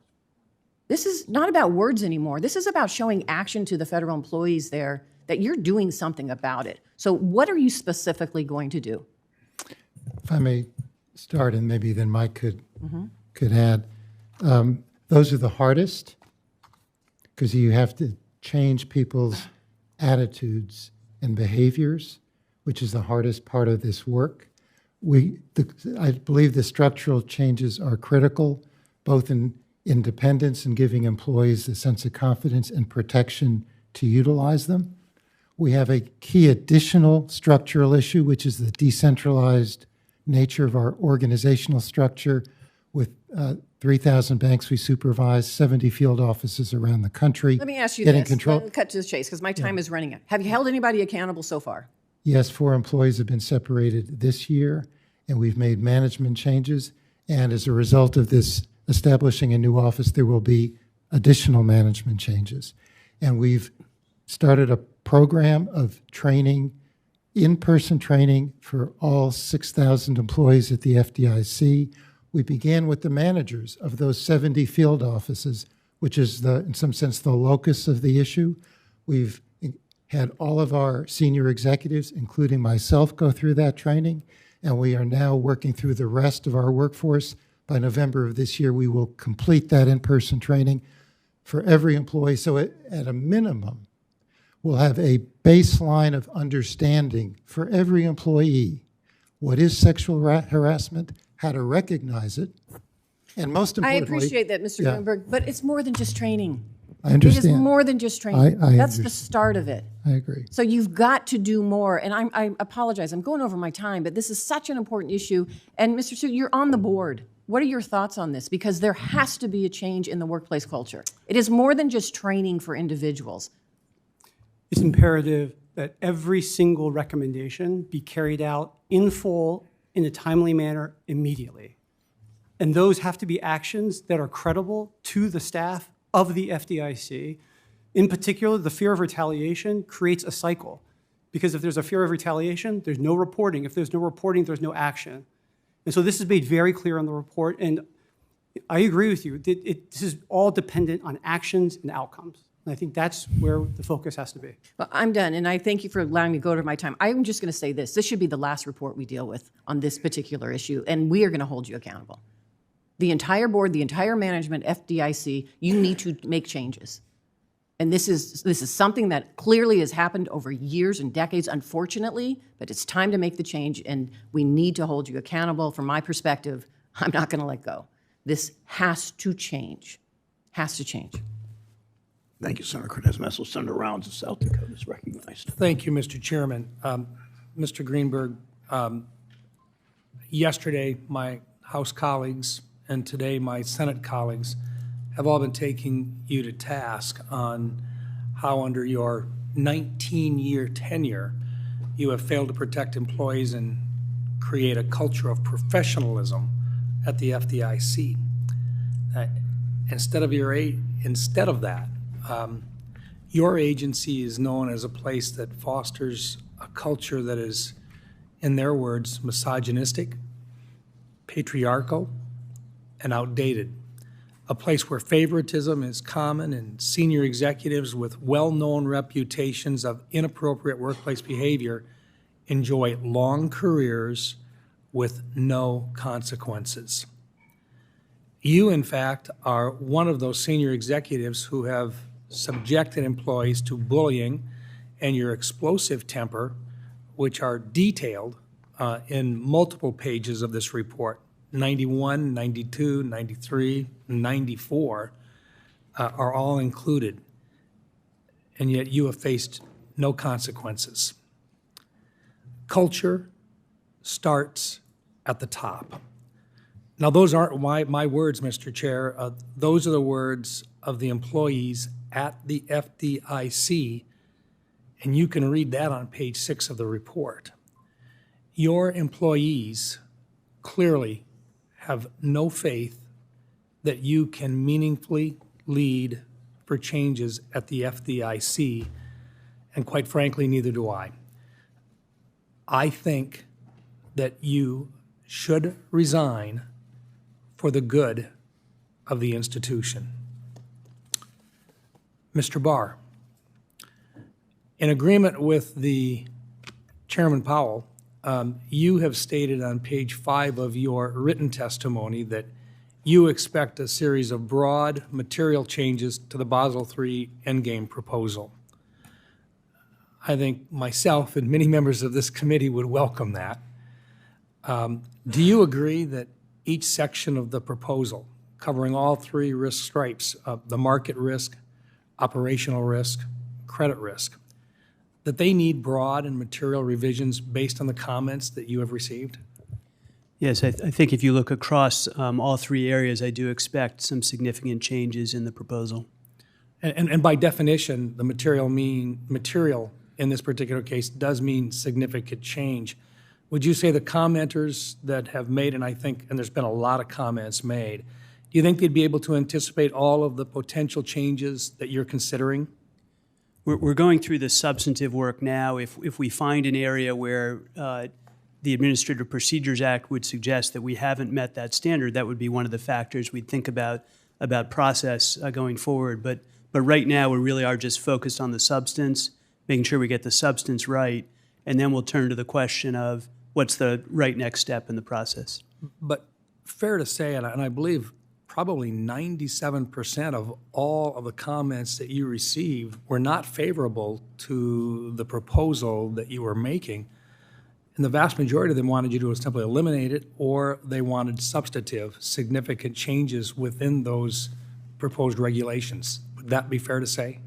This is not about words anymore. This is about showing action to the federal employees there that you're doing something about it. So what are you specifically going to do? If I may start, and maybe then Mike could add. Those are the hardest because you have to change people's attitudes and behaviors, which is the hardest part of this work. I believe the structural changes are critical, both in independence and giving employees a sense of confidence and protection to utilize them. We have a key additional structural issue, which is the decentralized nature of our organizational structure with 3,000 banks we supervise, 70 field offices around the country. Let me ask you getting this. Control. Let me cut to the chase because my time is running out. Have you held anybody accountable so far? Yes, 4 employees have been separated this year, and we've made management changes. And as a result of this establishing a new office, there will be additional management changes. And we've started a program of training, in-person training for all 6,000 employees at the FDIC. We began with the managers of those 70 field offices, which is, in some sense, the locus of the issue. We've had all of our senior executives, including myself, go through that training, and we are now working through the rest of our workforce. By November of this year, we will complete that in-person training for every employee. So at a minimum, we'll have a baseline of understanding for every employee what is sexual harassment, how to recognize it, and most I importantly— appreciate that, Mr. Gruenberg, but it's more than just training. I understand. It is more than just training. I That's the understand. start of it. I agree. So you've got to do more. And I apologize, I'm going over my time, but this is such an important issue. And Mr. Sue, you're on the board. What are your thoughts on this? Because there has to be a change in the workplace culture. It is more than just training for individuals. It's imperative that every single recommendation be carried out in full, in a timely manner, immediately. And those have to be actions that are credible to the staff of the FDIC. In particular, the fear of retaliation creates a cycle. Because if there's a fear of retaliation, there's no reporting. If there's no reporting, there's no action. And so this is made very clear in the report. And I agree with you. This is all dependent on actions and outcomes. And I think that's where the focus has to be. Well, I'm done, and I thank you for allowing me to go over my time. I'm just going to say this. This should be the last report we deal with on this particular issue, and we are going to hold you accountable. The entire board, the entire management, FDIC, you need to make changes. And this is something that clearly has happened over years and decades, unfortunately, but it's time to make the change, and we need to hold you accountable. From my perspective, I'm not going to let go. This has to change. Has to change. Thank you, Senator Cortez-Masto. Senator Rounds of South Dakota is recognized. Thank you, Mr. Chairman. Mr. Gruenberg, yesterday my House colleagues and today my Senate colleagues have all been taking you to task on how under your 19-year tenure you have failed to protect employees and create a culture of professionalism at the FDIC. Instead of that, your agency is known as a place that fosters a culture that is, in their words, misogynistic, patriarchal, and outdated. A place where favoritism is common and senior executives with well-known reputations of inappropriate workplace behavior enjoy long careers with no consequences. You, in fact, are one of those senior executives who have subjected employees to bullying and your explosive temper, which are detailed in multiple pages of this report. 91, 92, 93, 94 are all included, and yet you have faced no consequences. culture starts at the top. Now, those aren't my words, Mr. Chair. Those are the words of the employees at the FDIC, and you can read that on page 6 of the report. Your employees clearly have no faith that you can meaningfully lead for changes at the FDIC, and quite frankly, neither do I. I think that you should resign for the good of the institution. Mr. Barr, in agreement with the Chairman Powell, you have stated on page 5 of your written testimony that you expect a series of broad material changes to the Basel III Endgame proposal. I think myself and many members of this committee would welcome that. Do you agree that each section of the proposal, covering all 3 risk stripes, the market risk, operational risk, credit risk, that they need broad and material revisions based on the comments that you have received? Yes, I think if you look across all 3 areas, I do expect some significant changes in the proposal. And by definition, the material in this particular case does mean significant change. Would you say the commenters that have made, and there's been a lot of comments made, do you think they'd be able to anticipate all of the potential changes that you're considering? We're going through the substantive work now. If we find an area where the Administrative Procedures Act would suggest that we haven't met that standard, that would be one of the factors we'd think about process going forward. But right now, we really are just focused on the substance, making sure we get the substance right, and then we'll turn to the question of what's the right next step in the process. But fair to say, and I believe probably 97% of all of the comments that you received were not favorable to the proposal that you were making. And the vast majority of them wanted you to simply eliminate it, or they wanted substantive, significant changes within those proposed regulations. Would that be fair to say?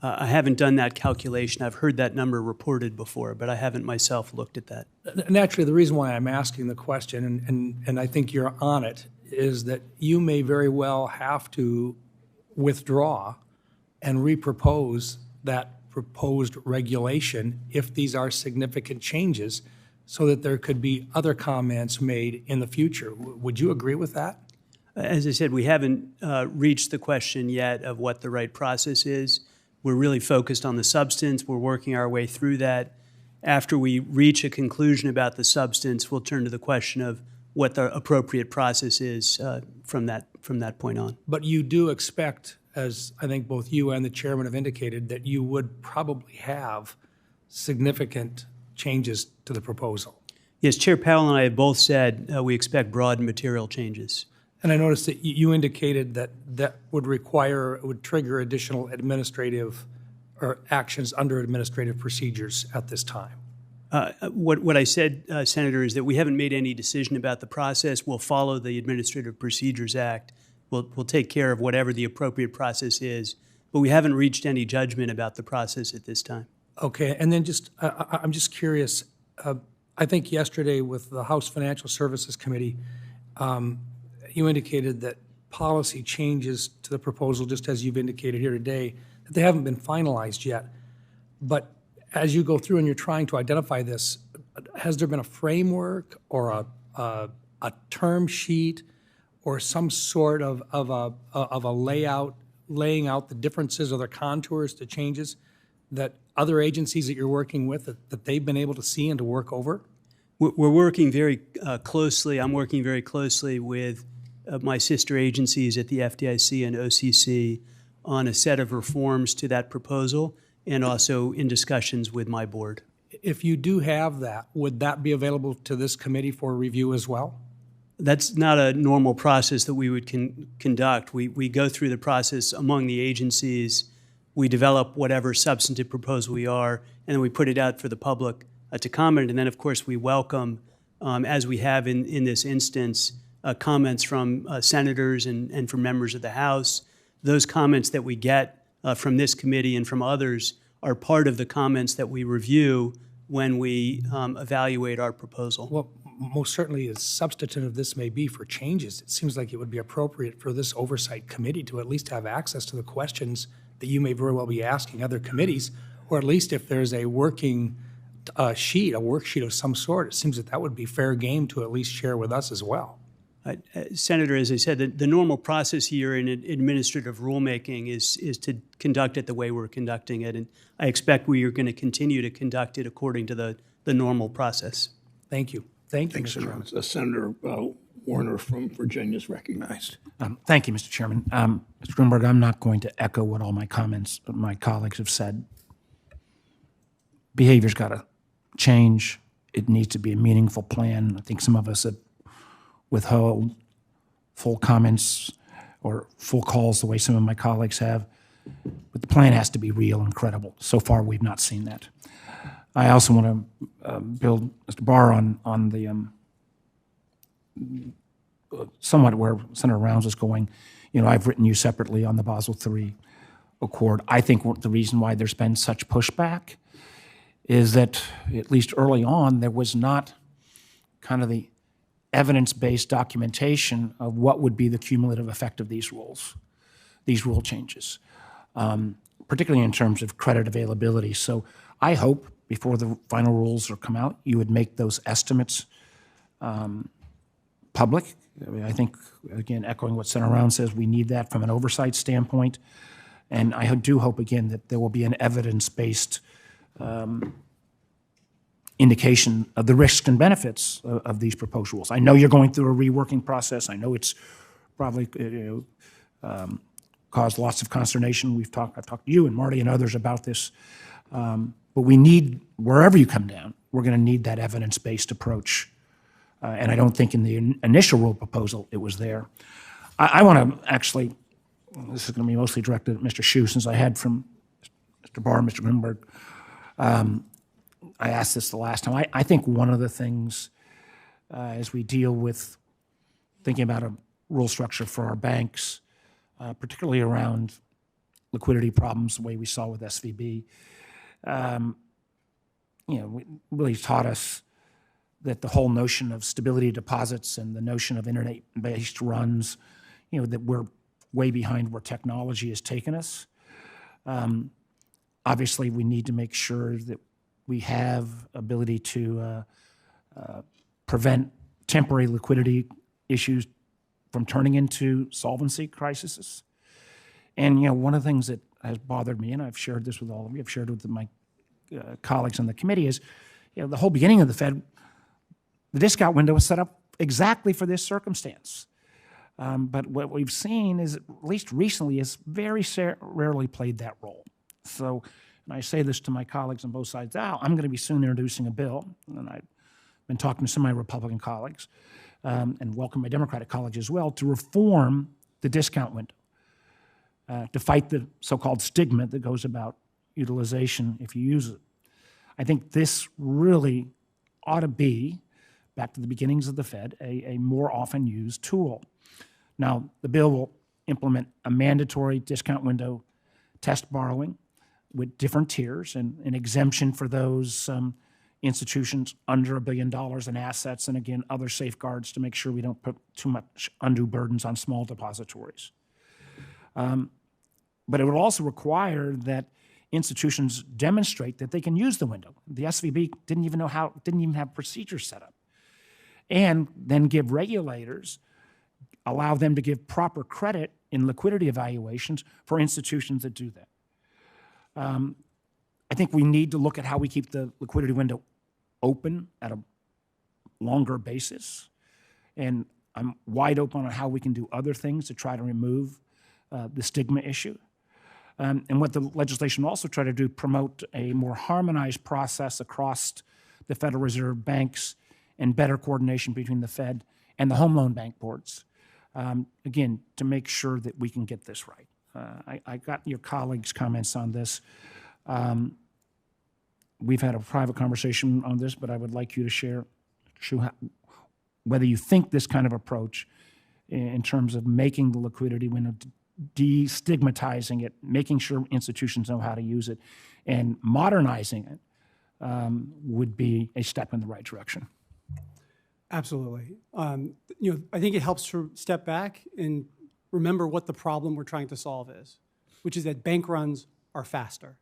I haven't done that calculation. I've heard that number reported before, but I haven't myself looked at that. Naturally, the reason why I'm asking the question, and I think you're on it, is that you may very well have to withdraw and repropose that proposed regulation if these are significant changes, so that there could be other comments made in the future. Would you agree with that? As I said, we haven't reached the question yet of what the right process is. We're really focused on the substance. We're working our way through that. After we reach a conclusion about the substance, we'll turn to the question of what the appropriate process is from that point on. But you do expect, as I think both you and the chairman have indicated, that you would probably have significant changes to the proposal. Yes, Chair Powell and I have both said we expect broad and material changes. And I noticed that you indicated that that would trigger additional administrative or actions under administrative procedures at this time. What I said, Senator, is that we haven't made any decision about the process. We'll follow the Administrative Procedures Act. We'll take care of whatever the appropriate process is, but we haven't reached any judgment about the process at this time. Okay, and then I'm just curious. I think yesterday with the House Financial Services Committee, you indicated that policy changes to the proposal, just as you've indicated here today, that they haven't been finalized yet. But as you go through and you're trying to identify this, has there been a framework or a term sheet or some sort of a layout, laying out the differences or the contours to changes that other agencies that you're working with, that they've been able to see and to work over? We're working very closely. I'm working very closely with my sister agencies at the FDIC and OCC on a set of reforms to that proposal, and also in discussions with my board. If you do have that, would that be available to this committee for review as well? That's not a normal process that we would conduct. We go through the process among the agencies. We develop whatever substantive proposal we are, and then we put it out for the public to comment. And then, of course, we welcome, as we have in this instance, comments from senators and from members of the House. Those comments that we get from this committee and from others are part of the comments that we review when we evaluate our proposal. Well, most certainly, as substantive this may be for changes, it seems like it would be appropriate for this oversight committee to at least have access to the questions that you may very well be asking other committees, or at least if there's a working worksheet of some sort, it seems that that would be fair game to at least share with us as well. Senator, as I said, the normal process here in administrative rulemaking is to conduct it the way we're conducting it, and I expect we are going to continue to conduct it according to the normal process. Thank you. Thank you, Thanks, Mr. Chairman. Senator Warner from Virginia is recognized. Thank you, Mr. Chairman. Mr. Gruenberg, I'm not going to echo what all my colleagues have said. Behavior's got to change. It needs to be a meaningful plan. I think some of us have withheld full comments or full calls the way some of my colleagues have. But the plan has to be real and credible. So far, we've not seen that. I also want to build Mr. Barr on the somewhat where Senator Rounds is going. You know, I've written you separately on the Basel III Accord. I think the reason why there's been such pushback is that, at least early on, there was not kind of the evidence-based documentation of what would be the cumulative effect of these rules, these rule changes, particularly in terms of credit availability. So I hope before the final rules are come out, you would make those estimates public. I think, again, echoing what Senator Round says, we need that from an oversight standpoint. And I do hope, again, that there will be an evidence-based indication of the risks and benefits of these proposed rules. I know you're going through a reworking process. I know it's probably caused lots of consternation. I've talked to you and Marty and others about this. But we need, wherever you come down, we're going to need that evidence-based approach. And I don't think in the initial rule proposal it was there. I want to actually, this is going to be mostly directed at Mr. Hsu, since I had from Mr. Barr and Mr. Gruenberg. I asked this the last time. I think one of the things as we deal with thinking about a rule structure for our banks, particularly around liquidity problems, the way we saw with SVB, really taught us that the whole notion of stability of deposits and the notion of internet-based runs, that we're way behind where technology has taken us. Obviously, we need to make sure that we have ability to prevent temporary liquidity issues from turning into solvency crises. And one of the things that has bothered me, and I've shared this with all of you, I've shared it with my colleagues on the committee, is the whole beginning of the Fed, the discount window was set up exactly for this circumstance. But what we've seen is, at least recently, is very rarely played that role. So, and I say this to my colleagues on both sides, I'm going to be soon introducing a bill, and I've been talking to some of my Republican colleagues, and welcome my Democratic colleagues as well, to reform the discount window, to fight the so-called stigma that goes about utilization if you use it. I think this really ought to be, back to the beginnings of the Fed, a more often used tool. Now, the bill will implement a mandatory discount window test borrowing with different tiers and an exemption for those institutions under $1 billion in assets, and again, other safeguards to make sure we don't put too much undue burdens on small depositories. But it would also require that institutions demonstrate that they can use the window. The SVB didn't even have procedures set up. And then give regulators, allow them to give proper credit in liquidity evaluations for institutions that do that. I think we need to look at how we keep the liquidity window open at a longer basis. And I'm wide open on how we can do other things to try to remove the stigma issue. And what the legislation also tried to do, promote a more harmonized process across the Federal Reserve banks and better coordination between the Fed and the home loan bank boards, again, to make sure that we can get this right. I got your colleagues' comments on this. We've had a private conversation on this, but I would like you to share whether you think this kind of approach in terms of making the liquidity window, destigmatizing it, making sure institutions know how to use it, and modernizing it would be a step in the right direction. Absolutely. I think it helps to step back and remember what the problem we're trying to solve is, which is that bank runs are faster.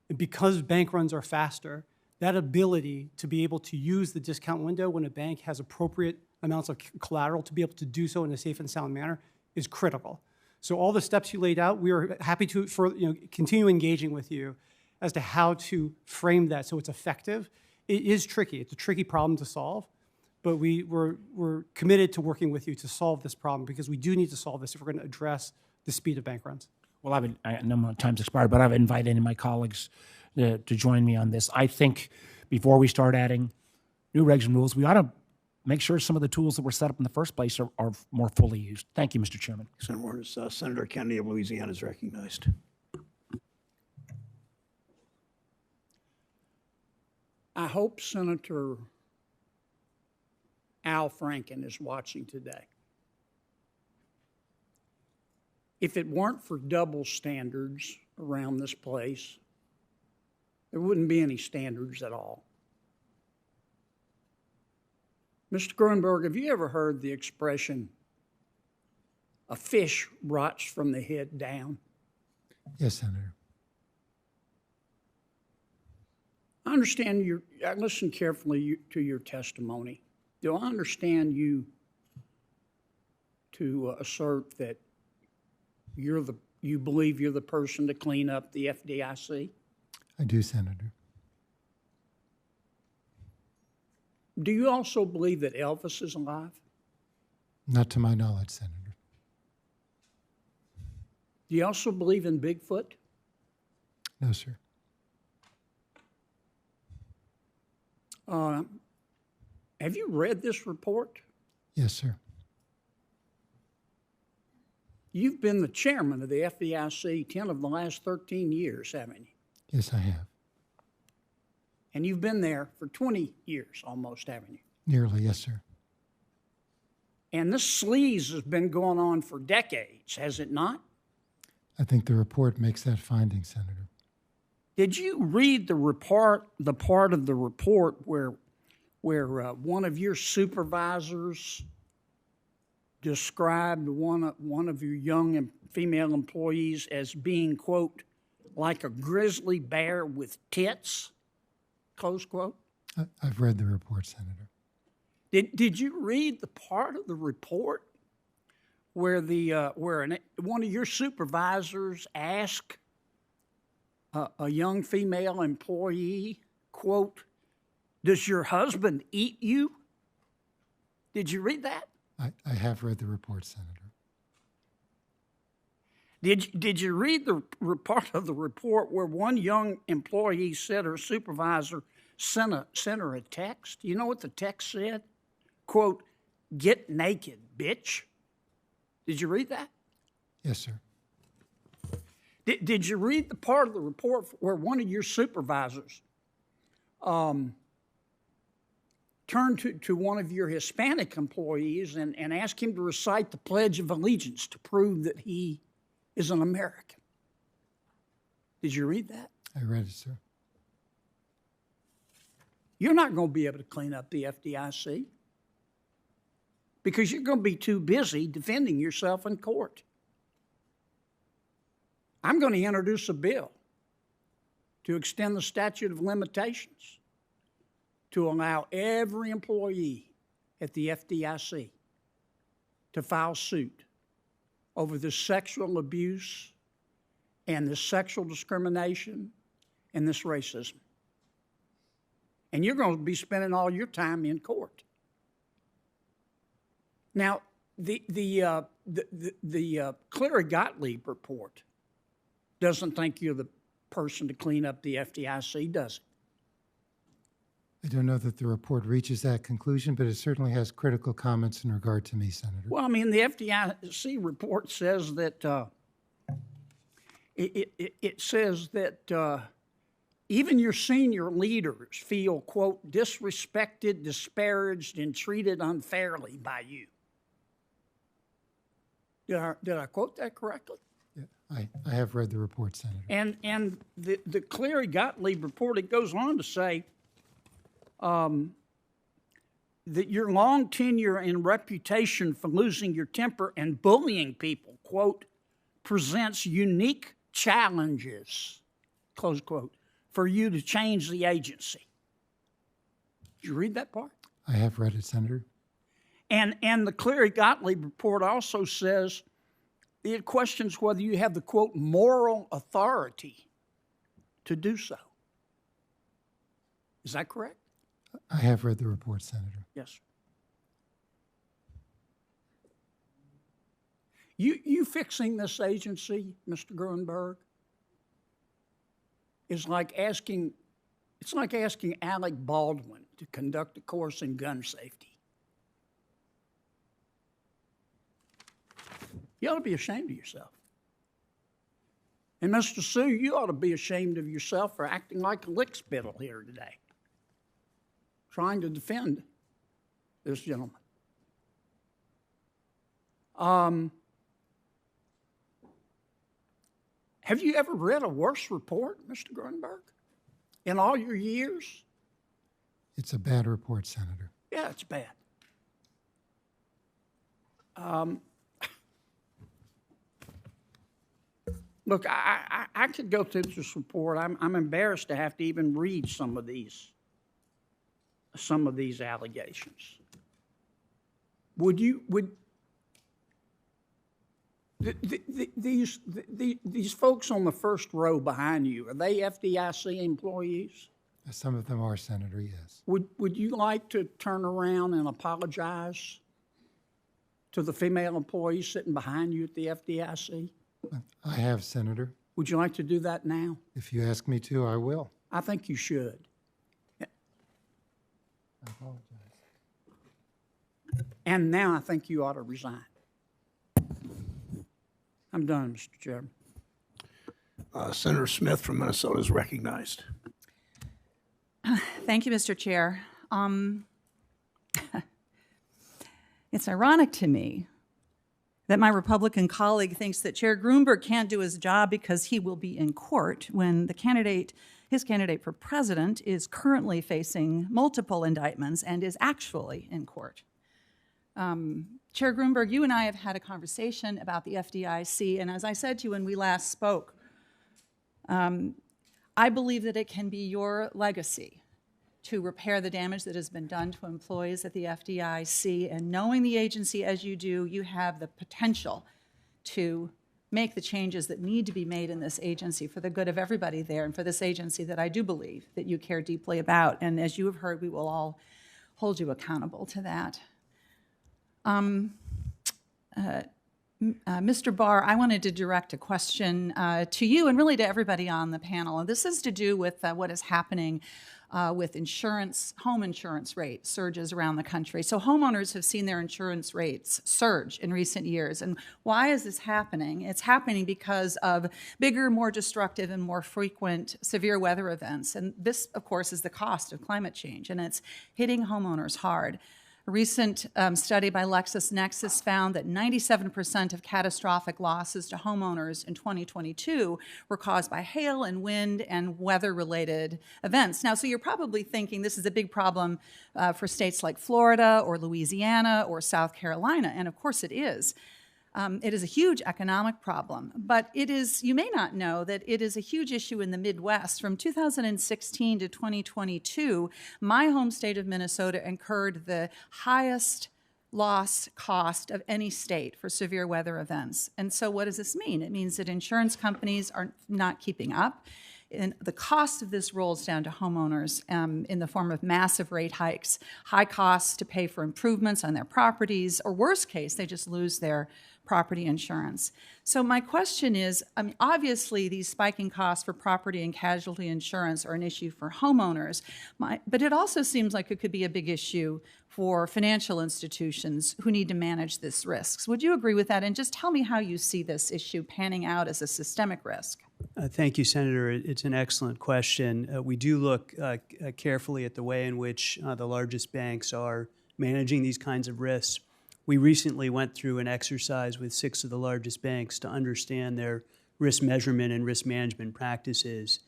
And because bank runs are faster, that ability to be able to use the discount window when a bank has appropriate amounts of collateral to be able to do so in a safe and sound manner is critical. So all the steps you laid out, we are happy to continue engaging with you as to how to frame that so it's effective. It is tricky. It's a tricky problem to solve, but we're committed to working with you to solve this problem because we do need to solve this if we're going to address the speed of bank runs. Well, I know my time's expired, but I've invited any of my colleagues to join me on this. I think before we start adding new regs and rules, we ought to make sure some of the tools that were set up in the first place are more fully used. Thank you, Mr. Chairman. Senator Kennedy of Louisiana is recognized. I hope Senator Al Franken is watching today. If it weren't for double standards around this place, there wouldn't be any standards at all. Mr. Gruenberg, have you ever heard the expression, a fish rots from the head down? Yes, Senator. I understand I listened carefully to your testimony. Do I understand you to assert that you believe you're the person to clean up the FDIC? I do, Senator. Do you also believe that Elvis is alive? Not to my knowledge, Senator. Do you also believe in Bigfoot? No, sir. Have you read this report? Yes, sir. You've been the chairman of the FDIC 10 of the last 13 years, haven't you? Yes, I have. And you've been there for 20 years almost, haven't you? Nearly, yes, sir. And this sleaze has been going on for decades, has it not? I think the report makes that finding, Senator. Did you read the part of the report where one of your supervisors described one of your young female employees as being, quote, like a grizzly bear with tits, close quote? I've read the report, Senator. Did you read the part of the report where one of your supervisors asked a young female employee, quote, does your husband eat you? Did you read that? I have read the report, Senator. Did you read the part of the report where one young employee said her supervisor sent her a text? You know what the text said? Quote, get naked, bitch. Did you read that? Yes, sir. Did you read the part of the report where one of your supervisors turned to one of your Hispanic employees and asked him to recite the Pledge of Allegiance to prove that he is an American? Did you read that? I read it, sir. You're not going to be able to clean up the FDIC because you're going to be too busy defending yourself in court. I'm going to introduce a bill to extend the statute of limitations to allow every employee at the FDIC to file suit over this sexual abuse and this sexual discrimination and this racism. And you're going to be spending all your time in court. Now, the Cleary-Gottlieb report doesn't think you're the person to clean up the FDIC, does it? I don't know that the report reaches that conclusion, but it certainly has critical comments in regard to me, Senator. Well, I mean, the FDIC report says that it says that even your senior leaders feel, quote, disrespected, disparaged, and treated unfairly by you. Did I quote that correctly? Yeah, I have read the report, Senator. And the Cleary-Gottlieb report, it goes on to say that your long tenure and reputation for losing your temper and bullying people, quote, presents unique challenges, close quote, for you to change the agency. Did you read that part? I have read it, Senator. And the Cleary-Gottlieb report also says it questions whether you have the, quote, moral authority to do so. Is that correct? I have read the report, Senator. Yes. You fixing this agency, Mr. Gruenberg, is like asking, it's like asking Alec Baldwin to conduct a course in gun safety. You ought to be ashamed of yourself. And Mr. Sue, you ought to be ashamed of yourself for acting like a lickspittle here today, trying to defend this gentleman. Have you ever read a worse report, Mr. Gruenberg, in all your years? It's a bad report, Senator. Yeah, it's bad. Look, I could go through this report. I'm embarrassed to have to even read some of these allegations. These folks on the first row behind you, are they FDIC employees? Some of them are, Senator, yes. Would you like to turn around and apologize to the female employees sitting behind you at the FDIC? I have, Senator. Would you like to do that now? If you ask me to, I will. I think you should. I apologize. And now I think you ought to resign. I'm done, Mr. Chairman. Senator Smith from Minnesota is recognized. Thank you, Mr. Chair. It's ironic to me that my Republican colleague thinks that Chair Gruenberg can't do his job because he will be in court when his candidate for president is currently facing multiple indictments and is actually in court. Chair Gruenberg, you and I have had a conversation about the FDIC, and as I said to you when we last spoke, I believe that it can be your legacy to repair the damage that has been done to employees at the FDIC, and knowing the agency as you do, you have the potential to make the changes that need to be made in this agency for the good of everybody there and for this agency that I do believe that you care deeply about. And as you have heard, we will all hold you accountable to that. Mr. Barr, I wanted to direct a question to you and really to everybody on the panel. And this is to do with what is happening with home insurance rate surges around the country. So homeowners have seen their insurance rates surge in recent years. And why is this happening? It's happening because of bigger, more destructive, and more frequent severe weather events. And this, of course, is the cost of climate change, and it's hitting homeowners hard. A recent study by LexisNexis found that 97% of catastrophic losses to homeowners in 2022 were caused by hail and wind and weather-related events. Now, so you're probably thinking this is a big problem for states like Florida or Louisiana or South Carolina, and of course it is. It is a huge economic problem, but it is, you may not know that it is a huge issue in the Midwest. From 2016 to 2022, my home state of Minnesota incurred the highest loss cost of any state for severe weather events. And so what does this mean? It means that insurance companies are not keeping up. And the cost of this rolls down to homeowners in the form of massive rate hikes, high costs to pay for improvements on their properties, or worst case, they just lose their property insurance. So my question is, obviously these spiking costs for property and casualty insurance are an issue for homeowners, but it also seems like it could be a big issue for financial institutions who need to manage this risk. Would you agree with that? And just tell me how you see this issue panning out as a systemic risk. Thank you, Senator. It's an excellent question. We do look carefully at the way in which the largest banks are managing these kinds of risks. We recently went through an exercise with 6 of the largest banks to understand their risk measurement and risk management practices.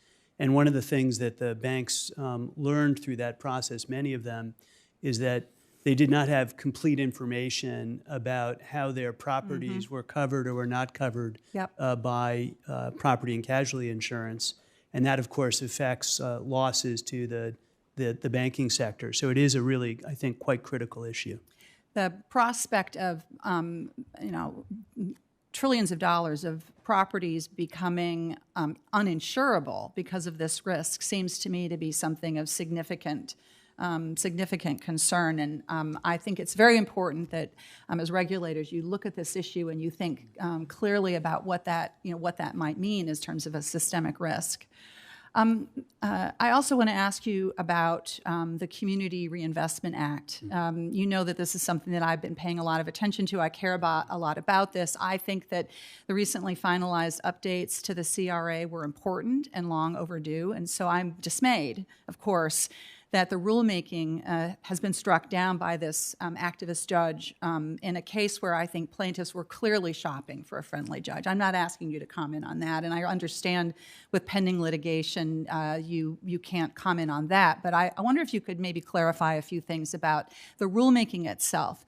And one of the things that the banks learned through that process, many of them, is that they did not have complete information about how their properties were covered or were not covered Yep. by property and casualty insurance. And that, of course, affects losses to the banking sector. So it is a really, I think, quite critical issue. The prospect of, trillions of dollars of properties becoming uninsurable because of this risk seems to me to be something of significant concern. And I think it's very important that as regulators, you look at this issue and you think clearly about what that might mean in terms of a systemic risk. I also want to ask you about the Community Reinvestment Act. You know that this is something that I've been paying a lot of attention to. I care a lot about this. I think that the recently finalized updates to the CRA were important and long overdue, and so I'm dismayed, of course, that the rulemaking has been struck down by this activist judge in a case where I think plaintiffs were clearly shopping for a friendly judge. I'm not asking you to comment on that, and I understand with pending litigation you can't comment on that, but I wonder if you could maybe clarify a few things about the rulemaking itself.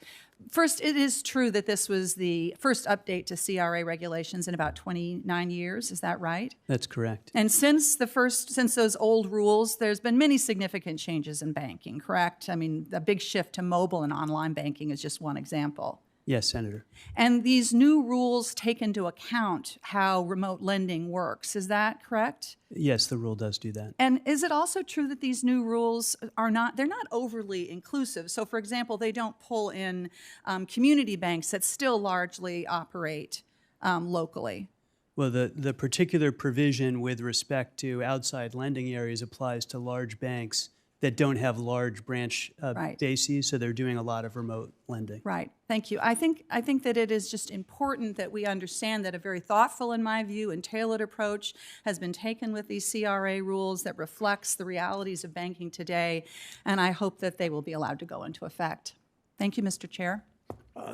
First, it is true that this was the first update to CRA regulations in about 29 years. Is that right? That's correct. And since those old rules, there's been many significant changes in banking, correct? I mean, the big shift to mobile and online banking is just one example. Yes, Senator. And these new rules take into account how remote lending works. Is that correct? Yes, the rule does do that. And is it also true that these new rules they're not overly inclusive? So, for example, they don't pull in community banks that still largely operate locally. Well, the particular provision with respect to outside lending areas applies to large banks that don't have large branch Right. bases, so they're doing a lot of remote lending. Right. Thank you. I think that it is just important that we understand that a very thoughtful, in my view, and tailored approach has been taken with these CRA rules that reflects the realities of banking today, and I hope that they will be allowed to go into effect. Thank you, Mr. Chair.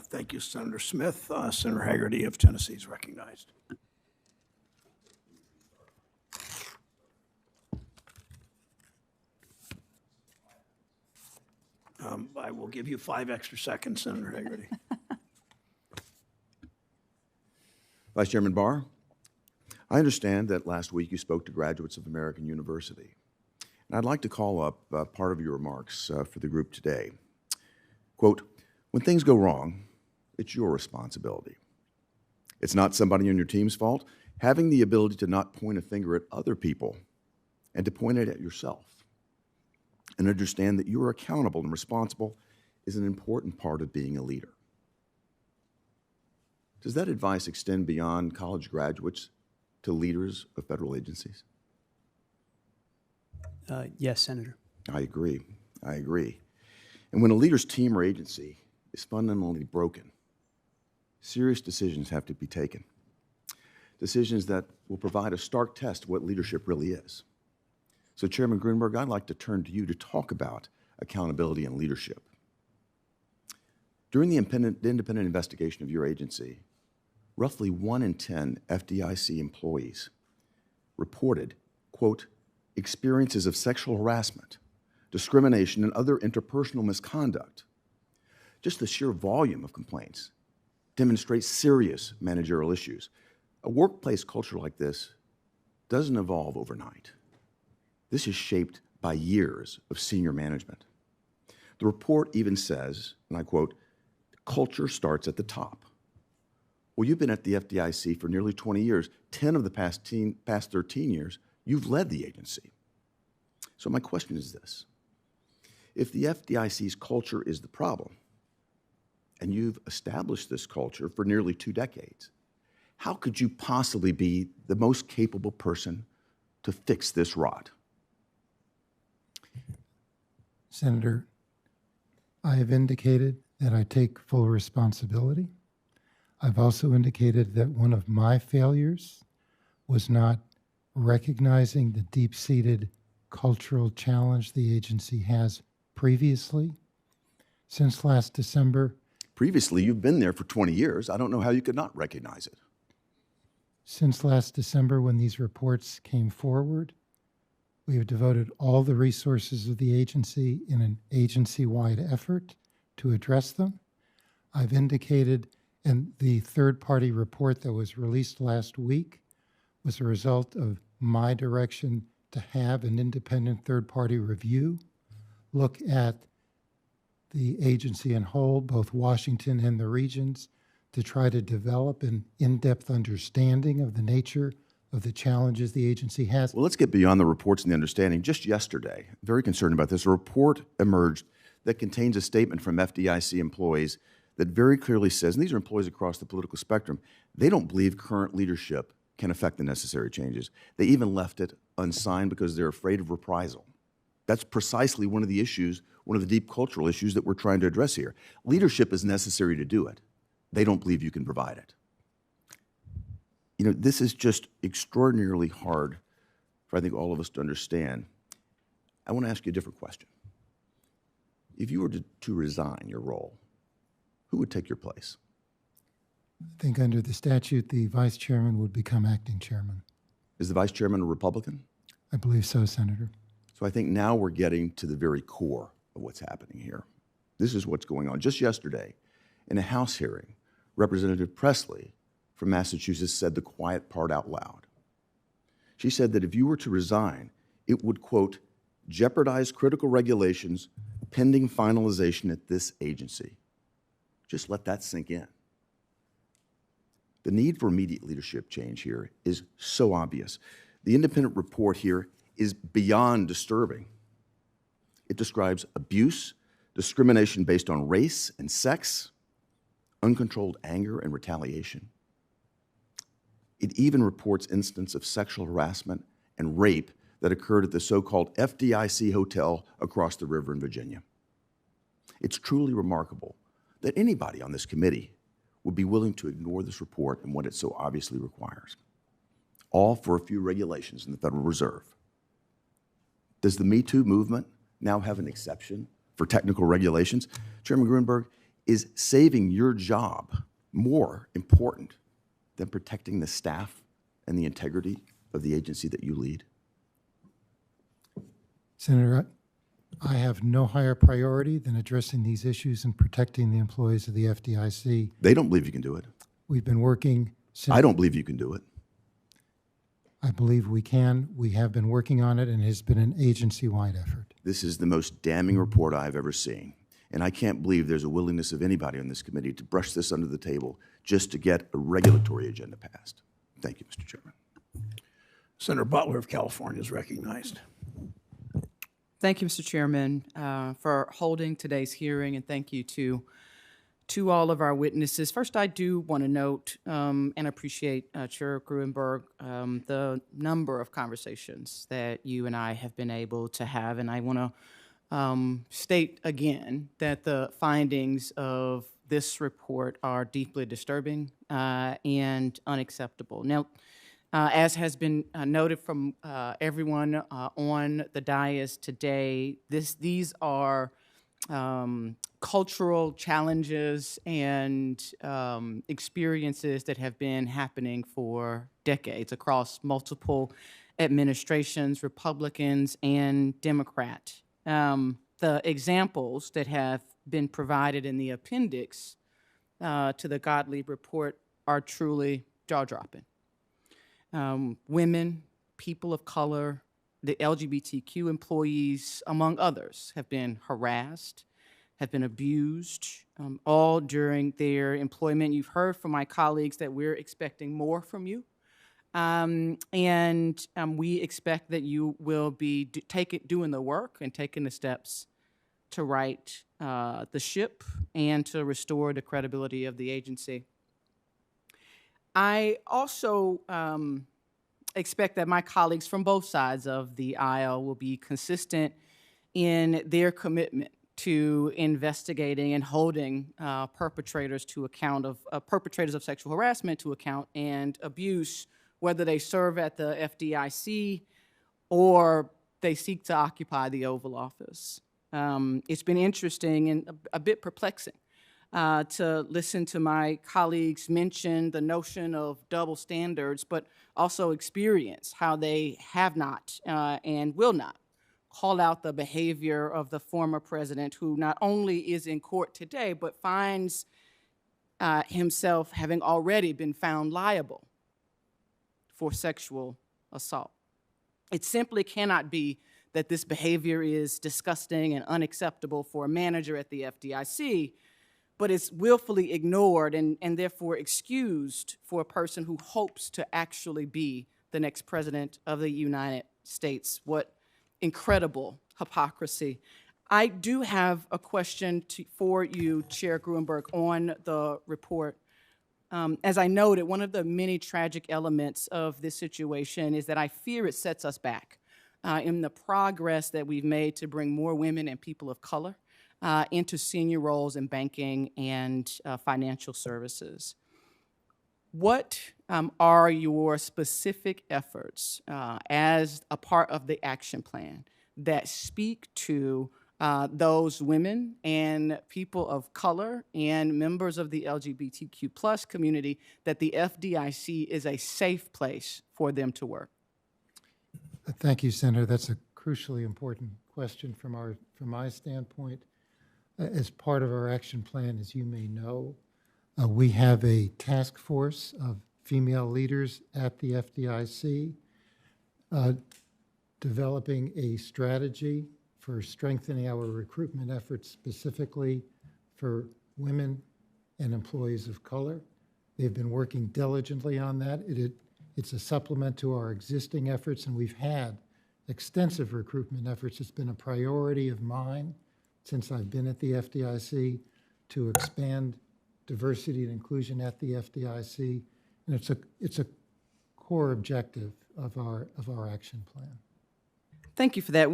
Thank you, Senator Smith. Senator Haggerty of Tennessee is recognized. I will give you 5 extra seconds, Senator Haggerty. Vice Chairman Barr, I understand that last week you spoke to graduates of American University. And I'd like to call up part of your remarks for the group today. Quote, when things go wrong, it's your responsibility. It's not somebody on your team's fault. Having the ability to not point a finger at other people and to point it at yourself and understand that you are accountable and responsible is an important part of being a leader. Does that advice extend beyond college graduates to leaders of federal agencies? Yes, Senator. I agree. And when a leader's team or agency is fundamentally broken, serious decisions have to be taken. Decisions that will provide a stark test of what leadership really is. So, Chairman Gruenberg, I'd like to turn to you to talk about accountability and leadership. During the independent investigation of your agency, roughly 1 in 10 FDIC employees reported, quote, experiences of sexual harassment, discrimination, and other interpersonal misconduct. Just the sheer volume of complaints demonstrates serious managerial issues. A workplace culture like this doesn't evolve overnight. This is shaped by years of senior management. The report even says, and I quote, culture starts at the top. Well, you've been at the FDIC for nearly 20 years. 10 of the past 13 years, you've led the agency. So my question is this. If the FDIC's culture is the problem, and you've established this culture for nearly 2 decades, how could you possibly be the most capable person to fix this rot? Senator, I have indicated that I take full responsibility. I've also indicated that one of my failures was not recognizing the deep-seated cultural challenge the agency has previously. Since last December. Previously, you've been there for 20 years. I don't know how you could not recognize it. Since last December, when these reports came forward, We have devoted all the resources of the agency in an agency-wide effort to address them. I've indicated, and the third-party report that was released last week was a result of my direction to have an independent third-party review, look at the agency in whole, both Washington and the regions, to try to develop an in-depth understanding of the nature of the challenges the agency has. Well, let's get beyond the reports and the understanding. Just yesterday, very concerned about this, a report emerged that contains a statement from FDIC employees that very clearly says, and these are employees across the political spectrum, they don't believe current leadership can affect the necessary changes. They even left it unsigned because they're afraid of reprisal. That's precisely one of the issues, one of the deep cultural issues that we're trying to address here. Leadership is necessary to do it. They don't believe you can provide it. You know, this is just extraordinarily hard for, I think, all of us to understand. I want to ask you a different question. If you were to resign your role, who would take your place? I think under the statute, the vice chairman would become acting chairman. Is the vice chairman a Republican? I believe so, Senator. So I think now we're getting to the very core of what's happening here. This is what's going on. Just yesterday, in a House hearing, Representative Presley from Massachusetts said the quiet part out loud. She said that if you were to resign, it would, quote, jeopardize critical regulations pending finalization at this agency. Just let that sink in. The need for immediate leadership change here is so obvious. The independent report here is beyond disturbing. It describes abuse, discrimination based on race and sex, uncontrolled anger and retaliation. It even reports instances of sexual harassment and rape that occurred at the so-called FDIC hotel across the river in Virginia. It's truly remarkable that anybody on this committee would be willing to ignore this report and what it so obviously requires, all for a few regulations in the Federal Reserve. Does the Me Too movement now have an exception for technical regulations? Chairman Gruenberg, is saving your job more important than protecting the staff and the integrity of the agency that you lead? Senator, I have no higher priority than addressing these issues and protecting the employees of the FDIC. They don't believe you can do it. We've been working since... I don't believe you can do it. I believe we can. We have been working on it, and it has been an agency-wide effort. This is the most damning report I've ever seen. And I can't believe there's a willingness of anybody on this committee to brush this under the table just to get a regulatory agenda passed. Thank you, Mr. Chairman. Senator Butler of California is recognized. Thank you, Mr. Chairman, for holding today's hearing, and thank you to all of our witnesses. First, I do want to note and appreciate Chair Gruenberg, the number of conversations that you and I have been able to have, and I want to state again that the findings of this report are deeply disturbing and unacceptable. Now, as has been noted from everyone on the dais today, these are cultural challenges and experiences that have been happening for decades across multiple administrations, Republicans and Democrat. The examples that have been provided in the appendix to the Gottlieb report are truly jaw-dropping. Women, people of color, the LGBTQ employees, among others, have been harassed, have been abused, all during their employment. You've heard from my colleagues that we're expecting more from you. And we expect that you will be doing the work and taking the steps to right the ship and to restore the credibility of the agency. I also expect that my colleagues from both sides of the aisle will be consistent in their commitment to investigating and holding perpetrators to account of perpetrators of sexual harassment to account and abuse, whether they serve at the FDIC or they seek to occupy the Oval Office. It's been interesting and a bit perplexing to listen to my colleagues mention the notion of double standards, but also experience how they have not and will not call out the behavior of the former president, who not only is in court today, but finds himself having already been found liable for sexual assault. It simply cannot be that this behavior is disgusting and unacceptable for a manager at the FDIC, but it's willfully ignored and therefore excused for a person who hopes to actually be the next president of the United States. What incredible hypocrisy. I do have a question for you, Chair Gruenberg, on the report. As I noted, one of the many tragic elements of this situation is that I fear it sets us back in the progress that we've made to bring more women and people of color into senior roles in banking and financial services. What are your specific efforts as a part of the action plan that speak to those women and people of color and members of the LGBTQ+ community, that the FDIC is a safe place for them to work? Thank you, Senator. That's a crucially important question from my standpoint. As part of our action plan, as you may know, we have a task force of female leaders at the FDIC developing a strategy for strengthening our recruitment efforts specifically for women and employees of color. They've been working diligently on that. It's a supplement to our existing efforts, and we've had extensive recruitment efforts. It's been a priority of mine since I've been at the FDIC to expand diversity and inclusion at the FDIC, and it's a core objective of our action plan. Thank you for that.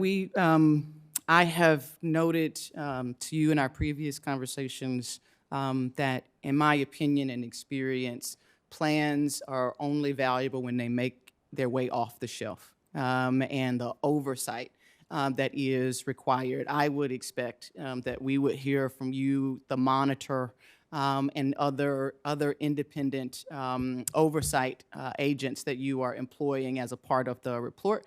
I have noted to you in our previous conversations that, in my opinion and experience, plans are only valuable when they make their way off the shelf, and the oversight that is required. I would expect that we would hear from you, the monitor, and other independent oversight agents that you are employing as a part of the report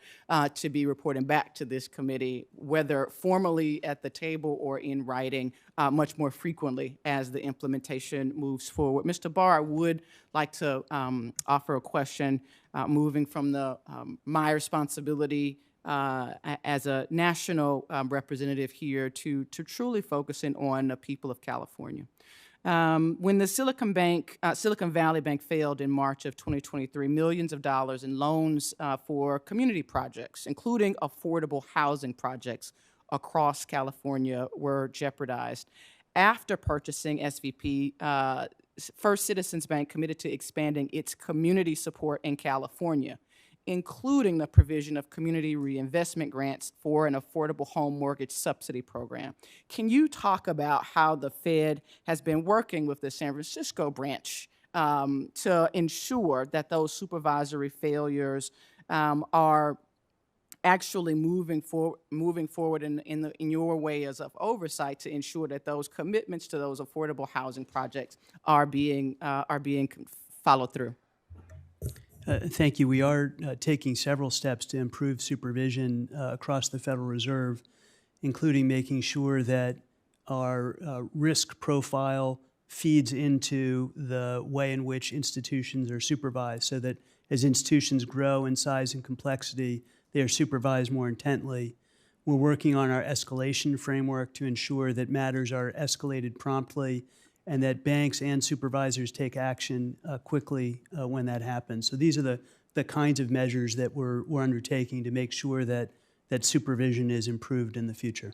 to be reporting back to this committee, whether formally at the table or in writing, much more frequently as the implementation moves forward. Mr. Barr, I would like to offer a question moving from my responsibility as a national representative here to truly focusing on the people of California. When the Silicon Valley Bank failed in March of 2023, millions of dollars in loans for community projects, including affordable housing projects across California, were jeopardized. After purchasing SVP, First Citizens Bank committed to expanding its community support in California, including the provision of community reinvestment grants for an affordable home mortgage subsidy program. Can you talk about how the Fed has been working with the San Francisco branch to ensure that those supervisory failures are actually moving forward in your way as of oversight to ensure that those commitments to those affordable housing projects are being followed through? Thank you. We are taking several steps to improve supervision across the Federal Reserve, including making sure that our risk profile feeds into the way in which institutions are supervised, so that as institutions grow in size and complexity, they are supervised more intently. We're working on our escalation framework to ensure that matters are escalated promptly and that banks and supervisors take action quickly when that happens. So these are the kinds of measures that we're undertaking to make sure that supervision is improved in the future.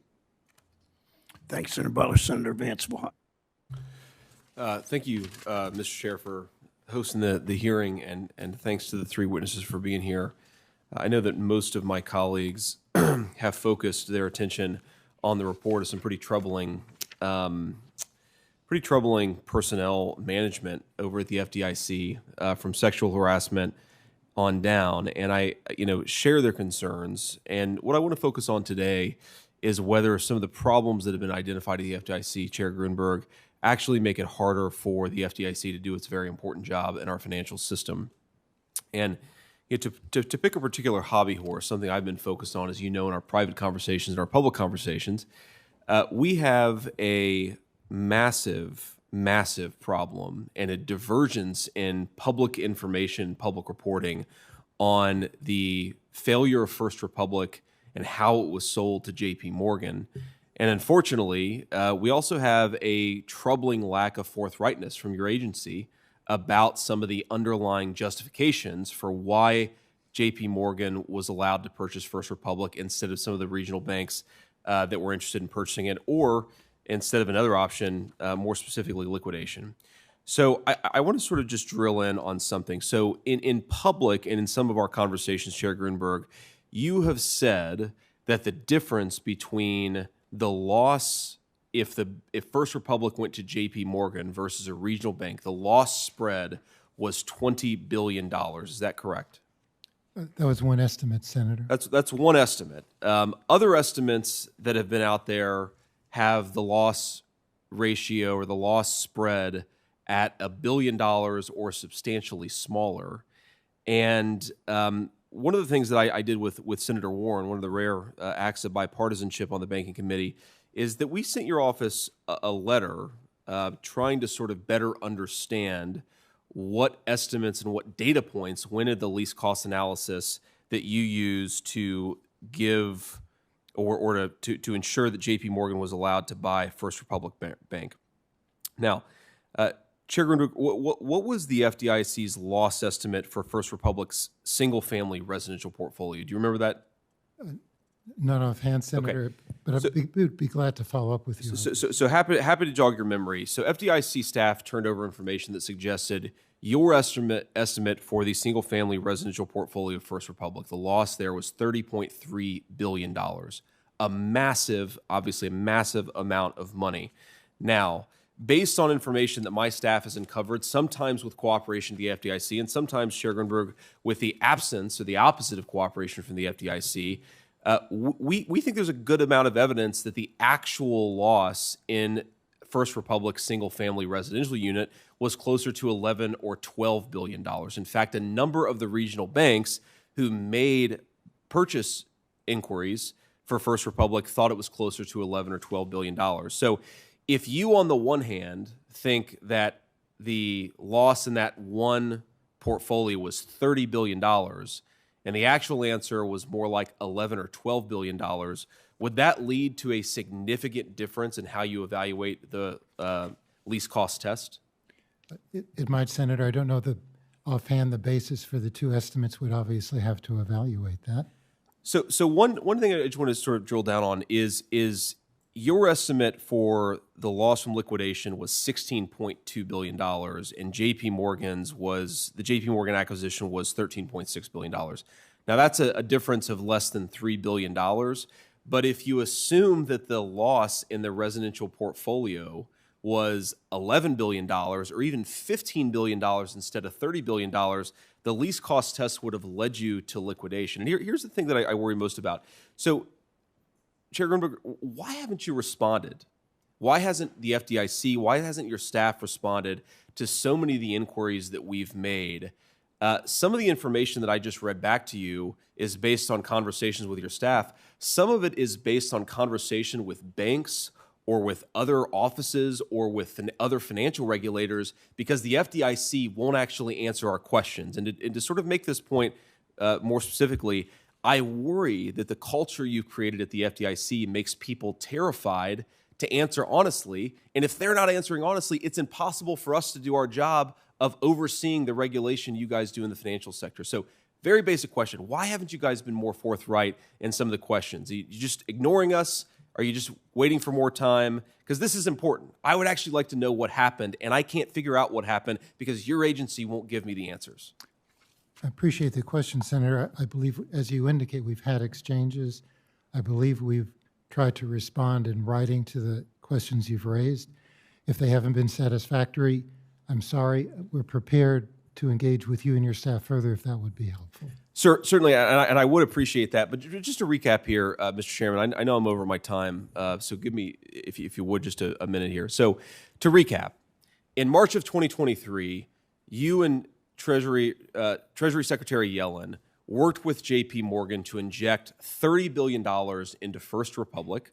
Thanks, Senator Butler. Senator Vance will. Thank you, Mr. Chair, for hosting the hearing, and thanks to the three witnesses for being here. I know that most of my colleagues have focused their attention on the report of some pretty troubling personnel management over at the FDIC, from sexual harassment on down, and I share their concerns. And what I want to focus on today is whether some of the problems that have been identified at the FDIC, Chair Gruenberg, actually make it harder for the FDIC to do its very important job in our financial system. And to pick a particular hobby horse, something I've been focused on, as you know, in our private conversations and our public conversations, we have a massive problem and a divergence in public information, public reporting on the failure of First Republic and how it was sold to JP Morgan. And unfortunately, we also have a troubling lack of forthrightness from your agency about some of the underlying justifications for why JP Morgan was allowed to purchase First Republic instead of some of the regional banks that were interested in purchasing it, or instead of another option, more specifically liquidation. So I want to sort of just drill in on something. So in public and in some of our conversations, Chair Gruenberg, you have said that the difference between the loss if First Republic went to JP Morgan versus a regional bank, the loss spread was $20 billion. Is that correct? That was one estimate, Senator. That's one estimate. Other estimates that have been out there have the loss ratio or the loss spread at $1 billion or substantially smaller. And one of the things that I did with Senator Warren, one of the rare acts of bipartisanship on the Banking Committee, is that we sent your office a letter trying to sort of better understand what estimates and what data points went into the least cost analysis that you use to give or to ensure that JP Morgan was allowed to buy First Republic Bank. Now, Chair Gruenberg, what was the FDIC's loss estimate for First Republic's single-family residential portfolio? Do you remember that? Not offhand, Senator, Okay. but we'd be glad to follow up with you. So happy to jog your memory. So FDIC staff turned over information that suggested your estimate for the single-family residential portfolio of First Republic, the loss there was $30.3 billion, obviously a massive amount of money. Now, based on information that my staff has uncovered, sometimes with cooperation of the FDIC and sometimes, Chair Gruenberg, with the absence or the opposite of cooperation from the FDIC, we think there's a good amount of evidence that the actual loss in First Republic's single-family residential unit was closer to $11 or $12 billion. In fact, a number of the regional banks who made purchase inquiries for First Republic thought it was closer to $11 or $12 billion. So if you, on the one hand, think that the loss in that one portfolio was $30 billion, and the actual answer was more like $11 or $12 billion, would that lead to a significant difference in how you evaluate the least cost test? It might, Senator. I don't know offhand the basis for the two estimates. Would obviously have to evaluate that. So one thing I just want to sort of drill down on is your estimate for the loss from liquidation was $16.2 billion, and the JP Morgan acquisition was $13.6 billion. Now, that's a difference of less than $3 billion, but if you assume that the loss in the residential portfolio was $11 billion or even $15 billion instead of $30 billion, the least cost test would have led you to liquidation. And here's the thing that I worry most about. So, Chair Gruenberg, why haven't you responded? Why hasn't the FDIC, why hasn't your staff responded to so many of the inquiries that we've made? Some of the information that I just read back to you is based on conversations with your staff. Some of it is based on conversation with banks or with other offices or with other financial regulators, because the FDIC won't actually answer our questions. And to sort of make this point more specifically, I worry that the culture you've created at the FDIC makes people terrified to answer honestly. And if they're not answering honestly, it's impossible for us to do our job of overseeing the regulation you guys do in the financial sector. So very basic question. Why haven't you guys been more forthright in some of the questions? Are you just ignoring us? Are you just waiting for more time? Because this is important. I would actually like to know what happened, and I can't figure out what happened because your agency won't give me the answers. I appreciate the question, Senator. I believe, as you indicate, we've had exchanges. I believe we've tried to respond in writing to the questions you've raised. If they haven't been satisfactory, I'm sorry. We're prepared to engage with you and your staff further if that would be helpful. Certainly, and I would appreciate that. But just to recap here, Mr. Chairman, I know I'm over my time, so give me, if you would, just a minute here. So to recap, in March of 2023, you and Treasury Secretary Yellen worked with J.P. Morgan to inject $30 billion into First Republic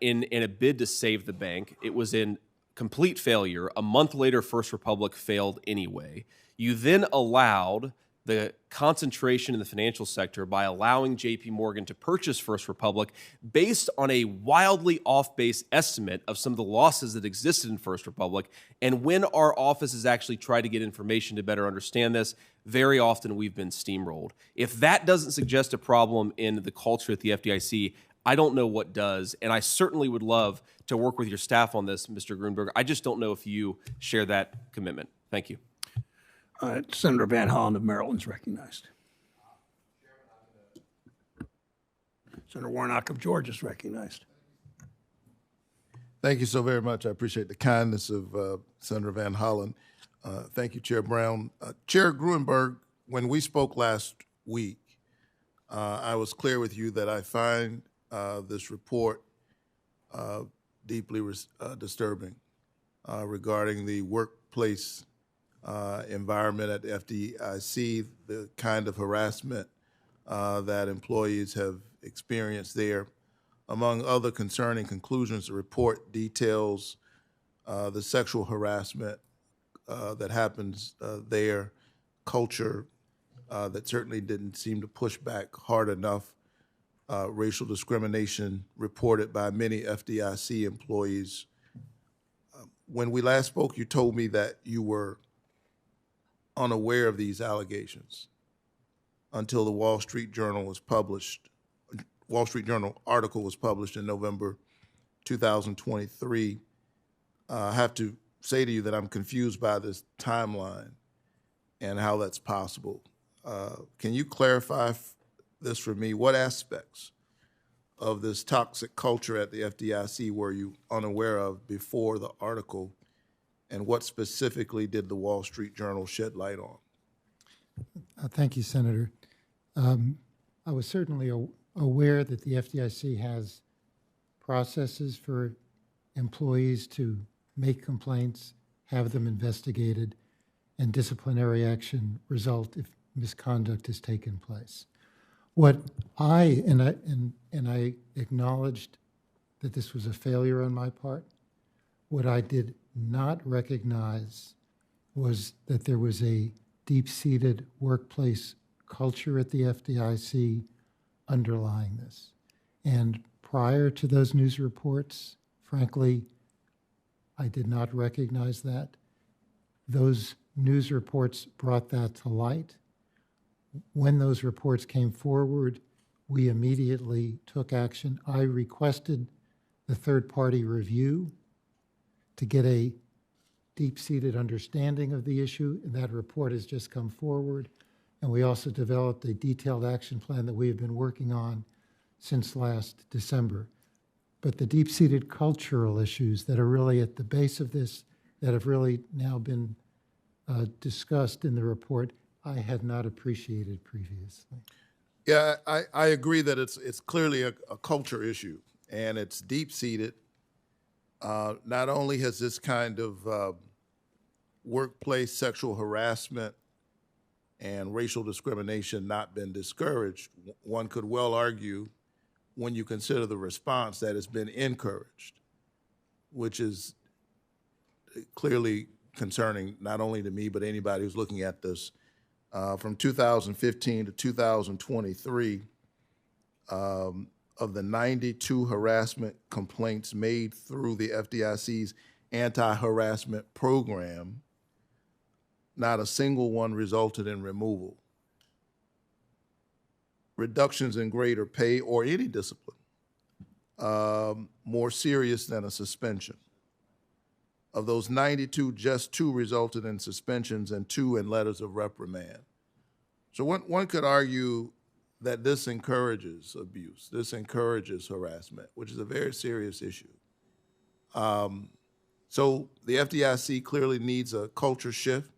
in a bid to save the bank. It was in complete failure. A month later, First Republic failed anyway. You then allowed the concentration in the financial sector by allowing J.P. Morgan to purchase First Republic based on a wildly off-base estimate of some of the losses that existed in First Republic. And when our offices actually try to get information to better understand this, very often we've been steamrolled. If that doesn't suggest a problem in the culture at the FDIC, I don't know what does. And I certainly would love to work with your staff on this, Mr. Gruenberg. I just don't know if you share that commitment. Thank you. Senator Van Hollen of Maryland is recognized. Senator Warnock of Georgia is recognized. Thank you so very much. I appreciate the kindness of Senator Van Hollen. Thank you, Chair Brown. Chair Gruenberg, when we spoke last week, I was clear with you that I find this report deeply disturbing regarding the workplace environment at the FDIC, the kind of harassment that employees have experienced there. Among other concerning conclusions, the report details the sexual harassment that happens there, culture that certainly didn't seem to push back hard enough, racial discrimination reported by many FDIC employees. When we last spoke, you told me that you were unaware of these allegations until the Wall Street Journal article was published in November 2023. I have to say to you that I'm confused by this timeline and how that's possible. Can you clarify this for me? What aspects of this toxic culture at the FDIC were you unaware of before the article? And what specifically did the Wall Street Journal shed light on? Thank you, Senator. I was certainly aware that the FDIC has processes for employees to make complaints, have them investigated, and disciplinary action result if misconduct has taken place. What I acknowledged that this was a failure on my part. What I did not recognize was that there was a deep-seated workplace culture at the FDIC underlying this. And prior to those news reports, frankly, I did not recognize that. Those news reports brought that to light. When those reports came forward, we immediately took action. I requested the third-party review to get a deep-seated understanding of the issue, and that report has just come forward. And we also developed a detailed action plan that we have been working on since last December. But the deep-seated cultural issues that are really at the base of this, that have really now been discussed in the report, I had not appreciated previously. Yeah, I agree that it's clearly a culture issue, and it's deep-seated. Not only has this kind of workplace sexual harassment and racial discrimination not been discouraged, one could well argue, when you consider the response, that it's been encouraged, which is clearly concerning not only to me, but anybody who's looking at this. From 2015 to 2023, of the 92 harassment complaints made through the FDIC's anti-harassment program, not a single one resulted in removal, reductions in grade or pay, or any discipline, more serious than a suspension. Of those 92, just 2 resulted in suspensions and 2 in letters of reprimand. So one could argue that this encourages abuse, this encourages harassment, which is a very serious issue. So the FDIC clearly needs a culture shift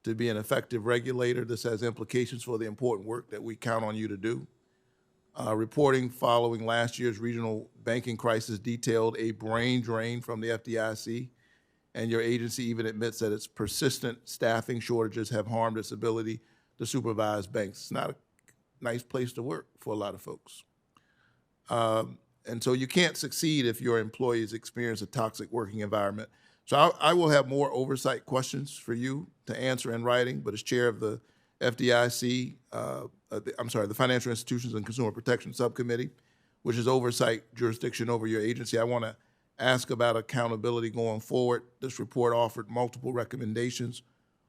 to be an effective regulator. This has implications for the important work that we count on you to do. Reporting following last year's regional banking crisis detailed a brain drain from the FDIC, and your agency even admits that its persistent staffing shortages have harmed its ability to supervise banks. It's not a nice place to work for a lot of folks. And so you can't succeed if your employees experience a toxic working environment. So I will have more oversight questions for you to answer in writing, but as chair of the FDIC, the Financial Institutions and Consumer Protection Subcommittee, which is oversight jurisdiction over your agency, I want to ask about accountability going forward. This report offered multiple recommendations,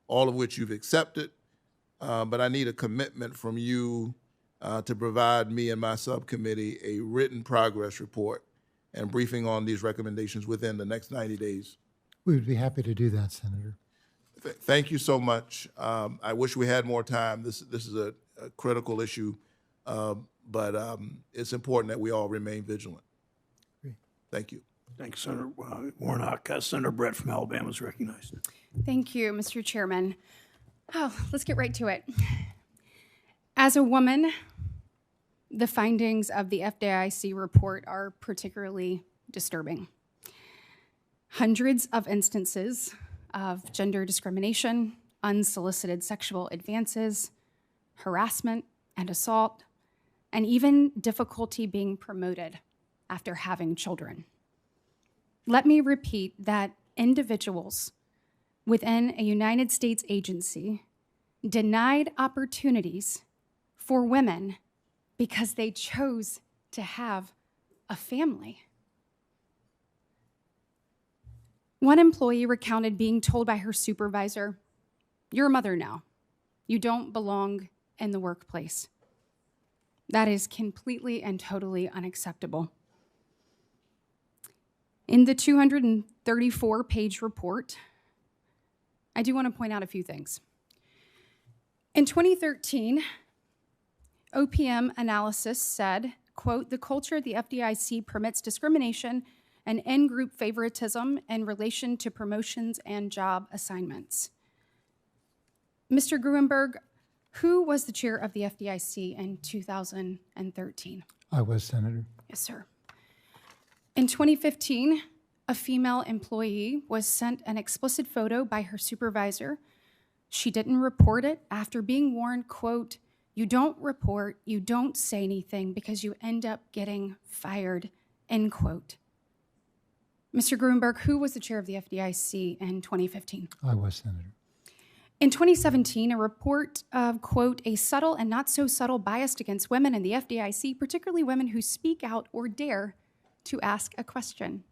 all of which you've accepted, but I need a commitment from you to provide me and my subcommittee a written progress report and briefing on these recommendations within the next 90 days. We would be happy to do that, Senator. Thank you so much. I wish we had more time. This is a critical issue, but it's important that we all remain vigilant. Thank you. Thanks, Senator Warnock. Senator Brett from Alabama is recognized. Thank you, Mr. Chairman. Oh, let's get right to it. As a woman, the findings of the FDIC report are particularly disturbing. Hundreds of instances of gender discrimination, unsolicited sexual advances, harassment and assault, and even difficulty being promoted after having children. Let me repeat that individuals within a United States agency denied opportunities for women because they chose to have a family. One employee recounted being told by her supervisor, "You're a mother now. You don't belong in the workplace." That is completely and totally unacceptable. In the 234-page report, I do want to point out a few things. In 2013, OPM analysis said, quote, "The culture at the FDIC permits discrimination and in-group favoritism in relation to promotions and job assignments." Mr. Gruenberg, who was the chair of the FDIC in 2013? I was, Senator. Yes, sir. In 2015, a female employee was sent an explicit photo by her supervisor. She didn't report it after being warned, quote, "You don't report, you don't say anything because you end up getting fired," end quote. Mr. Gruenberg, who was the chair of the FDIC in 2015? I was, Senator. In 2017, a report of, quote, "a subtle and not so subtle bias against women in the FDIC, particularly women who speak out or dare to ask a question."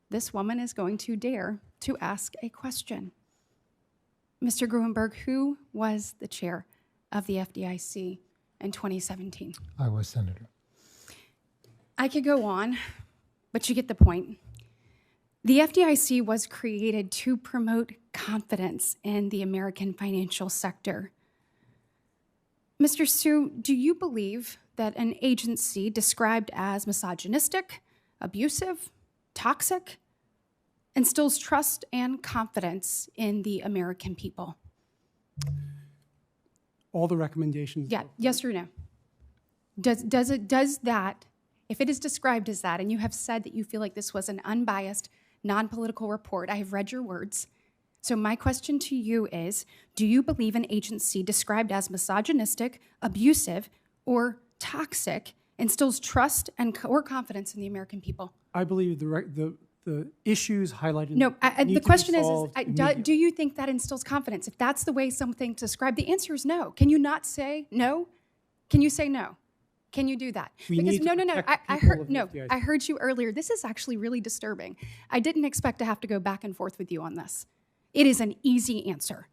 This woman is going to dare to ask a question. Mr. Gruenberg, who was the chair of the FDIC in 2017? I was, Senator. I could go on, but you get the point. The FDIC was created to promote confidence in the American financial sector. Mr. Sue, do you believe that an agency described as misogynistic, abusive, toxic, instills trust and confidence in the American people? All the recommendations. Yeah, yes or no? Does that, if it is described as that, and you have said that you feel like this was an unbiased, non-political report, I have read your words. So my question to you is, do you believe an agency described as misogynistic, abusive, or toxic instills trust and or confidence in the American people? I believe the issues highlighted. No, need the to be question is solved do you think that instills confidence? If that's the way something's described, the answer is no. Can you not say no? Can you say no? Can you do that? We Because need to protect I people heard of the FDIC. I heard you earlier. This is actually really disturbing. I didn't expect to have to go back and forth with you on this. It is an easy answer.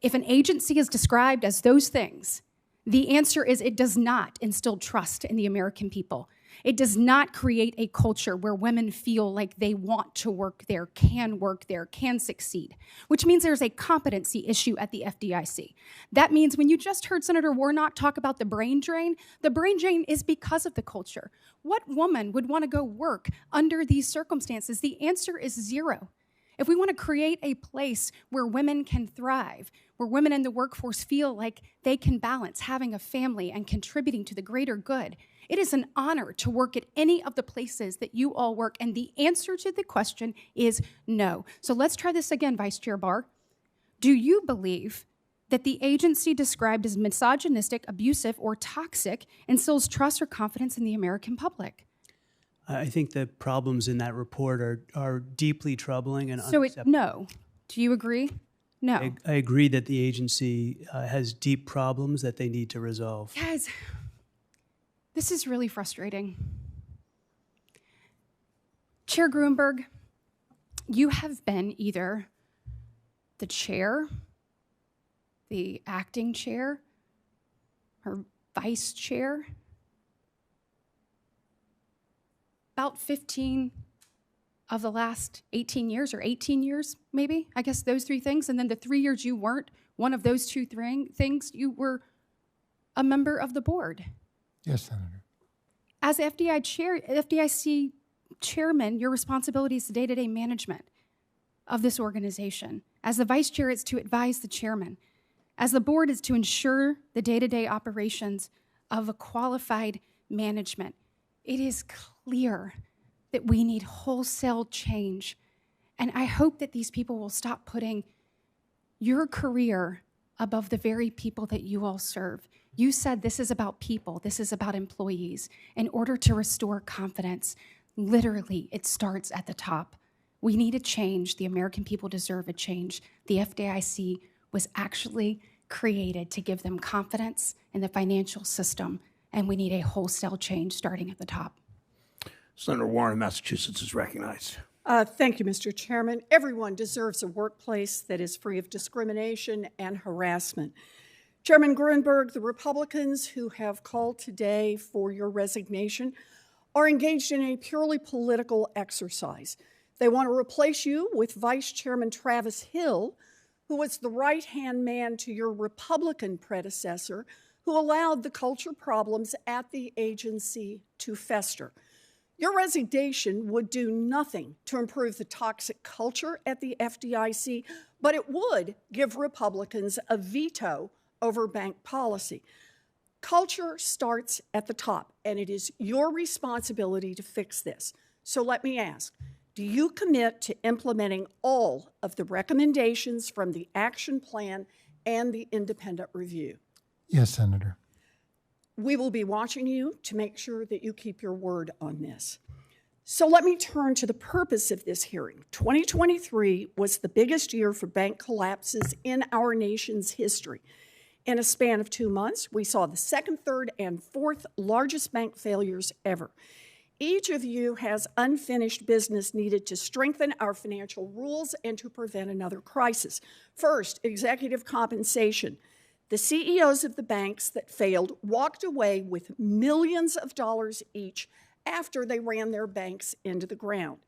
If an agency is described as those things, the answer is it does not instill trust in the American people. It does not create a culture where women feel like they want to work there, can succeed, which means there's a competency issue at the FDIC. That means when you just heard Senator Warnock talk about the brain drain is because of the culture. What woman would want to go work under these circumstances? The answer is zero. If we want to create a place where women can thrive, where women in the workforce feel like they can balance having a family and contributing to the greater good. It is an honor to work at any of the places that you all work, and the answer to the question is no. So let's try this again, Vice Chair Barr. Do you believe that the agency described as misogynistic, abusive, or toxic instills trust or confidence in the American public? I think the problems in that report are deeply troubling and So unacceptable. no. Do you agree? No. I agree that the agency has deep problems that they need to resolve. Guys, this is really frustrating. Chair Gruenberg, you have been either the chair, the acting chair, or vice chair about 15 of the last 18 years, or 18 years, maybe. I guess those three things. And then the 3 years you weren't one of those two things, you were a member of the board. Yes, Senator. As FDIC chairman, your responsibility is the day-to-day management of this organization. As the vice chair, it's to advise the chairman. As the board, is to ensure the day-to-day operations of a qualified management. It is clear that we need wholesale change. And I hope that these people will stop putting your career above the very people that you all serve. You said this is about people, this is about employees. In order to restore confidence, literally, it starts at the top. We need a change. The American people deserve a change. The FDIC was actually created to give them confidence in the financial system, and we need a wholesale change starting at the top. Senator Warren of Massachusetts is recognized. Thank you, Mr. Chairman. Everyone deserves a workplace that is free of discrimination and harassment. Chairman Gruenberg, the Republicans who have called today for your resignation are engaged in a purely political exercise. They want to replace you with Vice Chairman Travis Hill, who was the right-hand man to your Republican predecessor, who allowed the culture problems at the agency to fester. Your resignation would do nothing to improve the toxic culture at the FDIC, but it would give Republicans a veto over bank policy. Culture starts at the top, and it is your responsibility to fix this. So let me ask, do you commit to implementing all of the recommendations from the action plan and the independent review? Yes, Senator. We will be watching you to make sure that you keep your word on this. So let me turn to the purpose of this hearing. 2023 was the biggest year for bank collapses in our nation's history. In a span of 2 months, we saw the second, third, and fourth largest bank failures ever. Each of you has unfinished business needed to strengthen our financial rules and to prevent another crisis. First, executive compensation. The CEOs of the banks that failed walked away with millions of dollars each after they ran their banks into the ground.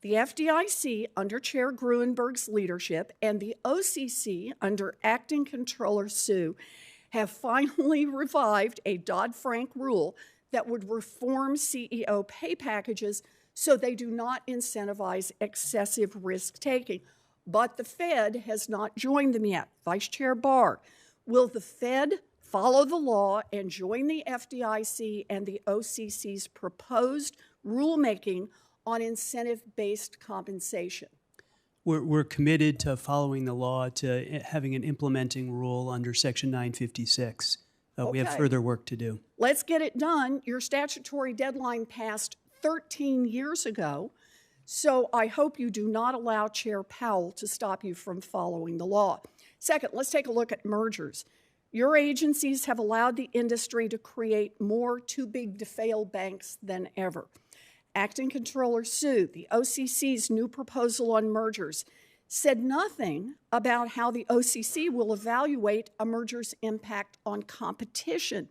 The FDIC, under Chair Gruenberg's leadership, and the OCC, under Acting Controller Sue, have finally revived a Dodd-Frank rule that would reform CEO pay packages so they do not incentivize excessive risk-taking. But the Fed has not joined them yet. Vice Chair Barr, will the Fed follow the law and join the FDIC and the OCC's proposed rulemaking on incentive-based compensation? We're committed to following the law, to having an implementing rule under Section 956. We have further work to do. Let's get it done. Your statutory deadline passed 13 years ago, so I hope you do not allow Chair Powell to stop you from following the law. Second, let's take a look at mergers. Your agencies have allowed the industry to create more too-big-to-fail banks than ever. Acting Controller Sue, the OCC's new proposal on mergers, said nothing about how the OCC will evaluate a merger's impact on competition,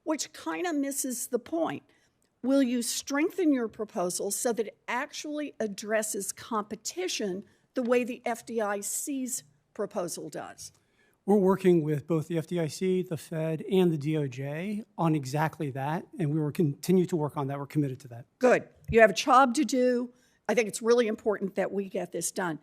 which kind of misses the point. Will you strengthen your proposal so that it actually addresses competition the way the FDIC's proposal does? We're working with both the FDIC, the Fed, and the DOJ on exactly that, and we will continue to work on that. We're committed to that. Good. You have a job to do. I think it's really important that we get this done.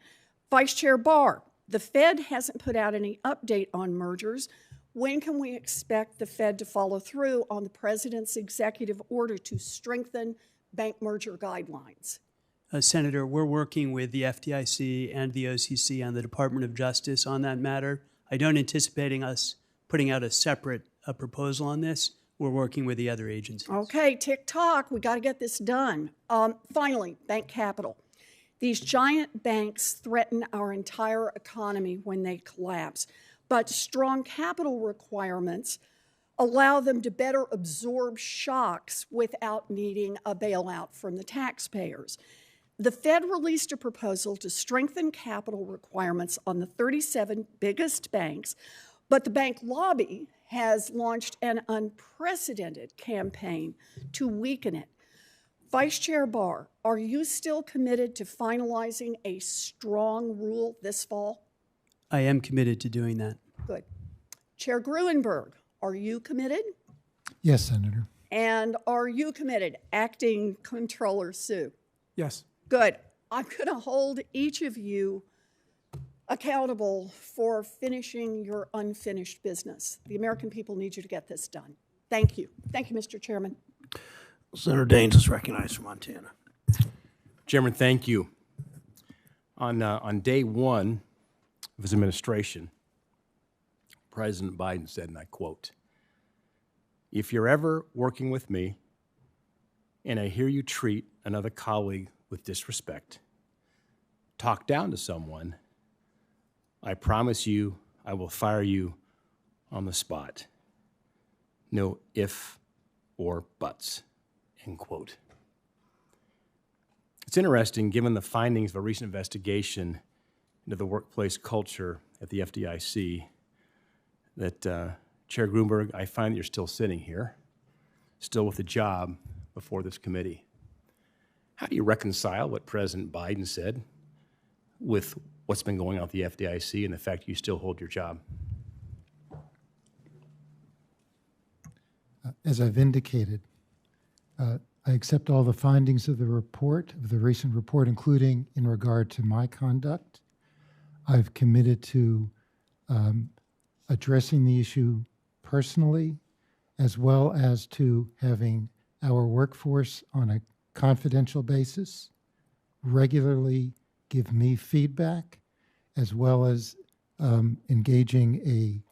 Vice Chair Barr, The Fed hasn't put out any update on mergers. When can we expect the Fed to follow through on the president's executive order to strengthen bank merger guidelines? Senator, we're working with the FDIC and the OCC and the Department of Justice on that matter. I don't anticipate us putting out a separate proposal on this. We're working with the other agencies. Okay, tick-tock, we got to get this done. Finally, bank capital. These giant banks threaten our entire economy when they collapse, but strong capital requirements allow them to better absorb shocks without needing a bailout from the taxpayers. The Fed released a proposal to strengthen capital requirements on the 37 biggest banks, but the bank lobby has launched an unprecedented campaign to weaken it. Vice Chair Barr, are you still committed to finalizing a strong rule this fall? I am committed to doing that. Good. Chair Gruenberg, are you committed? Yes, Senator. And are you committed, Acting Comptroller Sue? Yes. Good. I'm going to hold each of you accountable for finishing your unfinished business. The American people need you to get this done. Thank you. Thank you, Mr. Chairman. Senator Daines is recognized from Montana. Chairman, thank you. On day one of his administration, President Biden said, and I quote, "If you're ever working with me and I hear you treat another colleague with disrespect, talk down to someone, I promise you I will fire you on the spot. No if or buts," end quote. It's interesting, given the findings of a recent investigation into the workplace culture at the FDIC, that Chair Gruenberg, I find that you're still sitting here, still with a job before this committee. How do you reconcile what President Biden said with what's been going on at the FDIC and the fact you still hold your job? As I've indicated, I accept all the findings of the report, of the recent report, including in regard to my conduct. I've committed to addressing the issue personally, as well as to having our workforce on a confidential basis regularly give me feedback, as well as engaging a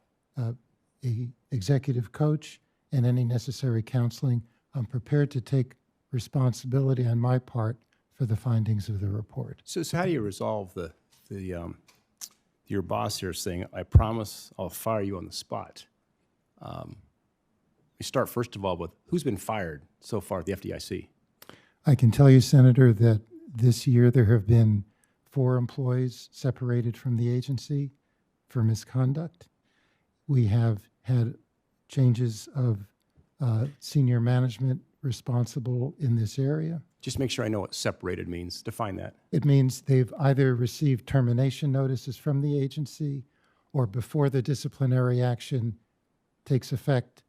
executive coach and any necessary counseling. I'm prepared to take responsibility on my part for the findings of the report. So how do you resolve your boss here saying, "I promise I'll fire you on the spot"? We start first of all with who's been fired so far at the FDIC? I can tell you, Senator, that this year there have been 4 employees separated from the agency for misconduct. We have had changes of senior management responsible in this area. Just make sure I know what separated means. Define that. It means they've either received termination notices from the agency, or before the disciplinary action takes effect,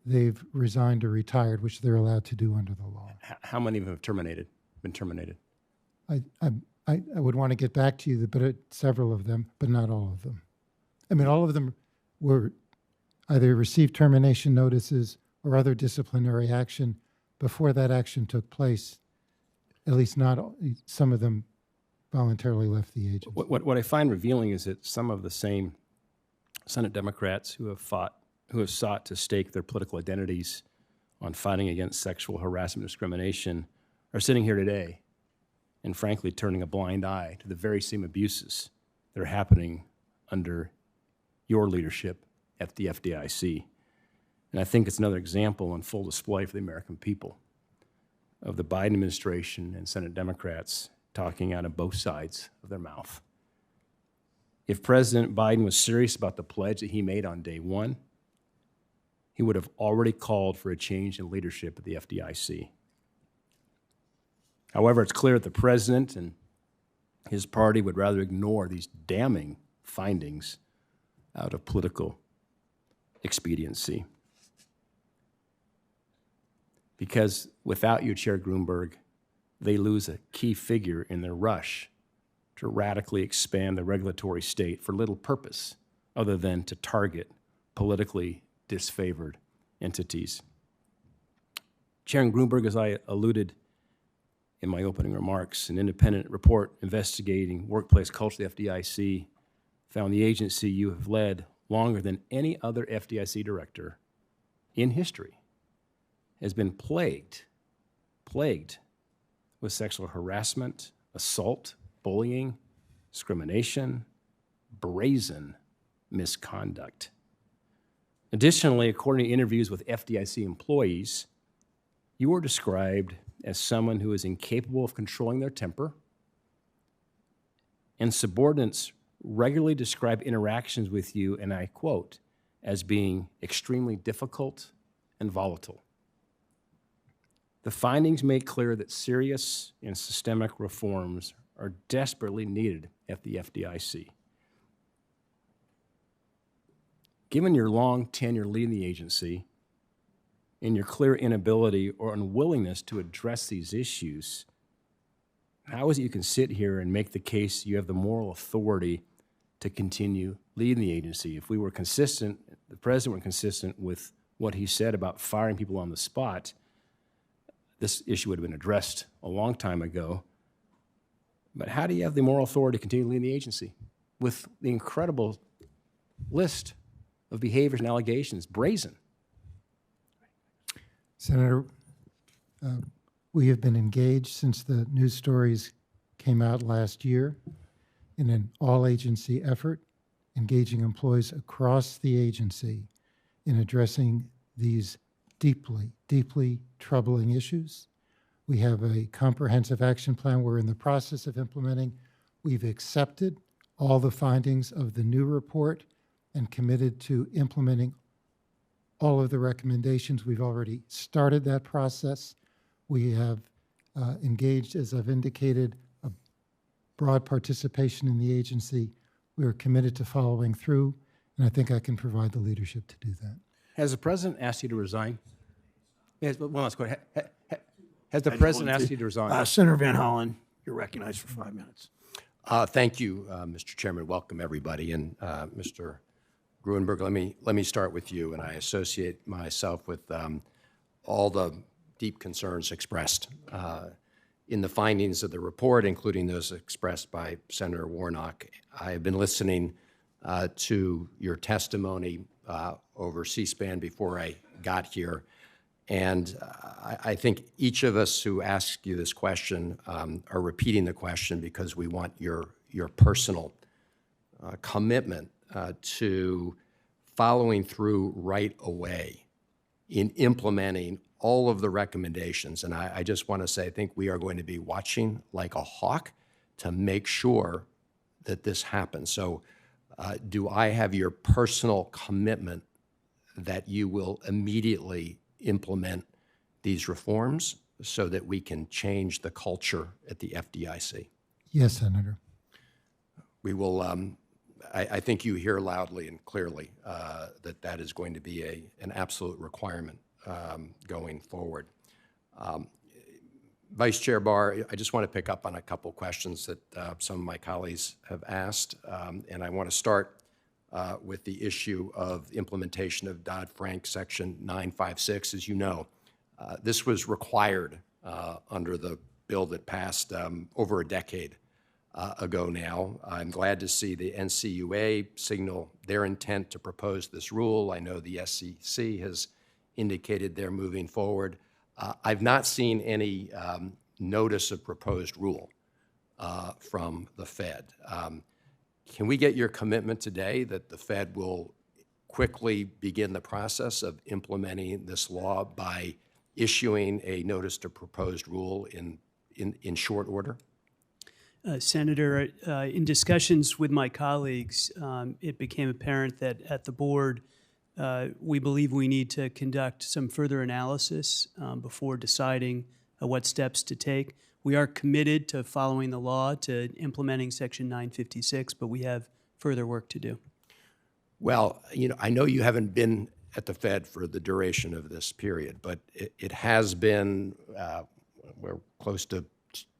they've resigned or retired, which they're allowed to do under the law. How many of them have been terminated? I would want to get back to you, but several of them, but not all of them. I mean, all of them were either received termination notices or other disciplinary action before that action took place. At least not all, some of them voluntarily left the agency. What I find revealing is that some of the same Senate Democrats who have sought to stake their political identities on fighting against sexual harassment and discrimination are sitting here today and frankly turning a blind eye to the very same abuses that are happening under your leadership at the FDIC. And I think it's another example on full display for the American people of the Biden administration and Senate Democrats talking out of both sides of their mouth. If President Biden was serious about the pledge that he made on day one, he would have already called for a change in leadership at the FDIC. However, it's clear that the president and, his party would rather ignore these damning findings out of political expediency. Because without you, Chair Gruenberg, they lose a key figure in their rush to radically expand the regulatory state for little purpose other than to target politically disfavored entities. Chairman Gruenberg, as I alluded in my opening remarks, an independent report investigating workplace culture at the FDIC found the agency you have led longer than any other FDIC director in history has been plagued with sexual harassment, assault, bullying, discrimination, brazen misconduct. Additionally, according to interviews with FDIC employees, you were described as someone who is incapable of controlling their temper, and subordinates regularly describe interactions with you, and I quote, as being extremely difficult and volatile. The findings make clear that serious and systemic reforms are desperately needed at the FDIC. Given your long tenure leading the agency and your clear inability or unwillingness to address these issues, how is it you can sit here and make the case you have the moral authority to continue leading the agency? If we were consistent, the president were consistent with what he said about firing people on the spot, this issue would have been addressed a long time ago. But how do you have the moral authority to continue leading the agency with the incredible list of behaviors and allegations, brazen? Senator, we have been engaged since the news stories came out last year in an all-agency effort, engaging employees across the agency in addressing these deeply, deeply troubling issues. We have a comprehensive action plan we're in the process of implementing. We've accepted all the findings of the new report and committed to implementing all of the recommendations. We've already started that process. We have engaged, as I've indicated, a broad participation in the agency. We are committed to following through, and I think I can provide the leadership to do that. Has the president asked you to resign? Yes, one last question. Has the president asked you to resign? Senator Van Hollen, you're recognized for 5 minutes. Thank you, Mr. Chairman. Welcome, everybody. And Mr. Gruenberg, let me start with you. And I associate myself with all the deep concerns expressed in the findings of the report, including those expressed by Senator Warnock. I have been listening to your testimony over C-SPAN before I got here. And I think each of us who asked you this question are repeating the question because we want your personal commitment to following through right away in implementing all of the recommendations. And I just want to say, I think we are going to be watching like a hawk to make sure that this happens. So do I have your personal commitment that you will immediately implement these reforms so that we can change the culture at the FDIC? Yes, Senator. We will, I think you hear loudly and clearly that that is going to be an absolute requirement going forward. Vice Chair Barr, I just want to pick up on a couple questions that some of my colleagues have asked, and I want to start with the issue of implementation of Dodd-Frank Section 956. As you know, this was required under the bill that passed over a decade ago now. I'm glad to see the NCUA signal their intent to propose this rule. I know the SEC has indicated they're moving forward. I've not seen any notice of proposed rule from the Fed. Can we get your commitment today that the Fed will quickly begin the process of implementing this law by issuing a notice to proposed rule in short order? Senator, in discussions with my colleagues, it became apparent that at the board, we believe we need to conduct some further analysis before deciding what steps to take. We are committed to following the law, to implementing Section 956, but we have further work to do. Well, you know, I know you haven't been at the Fed for the duration of this period, but it has been, we're close to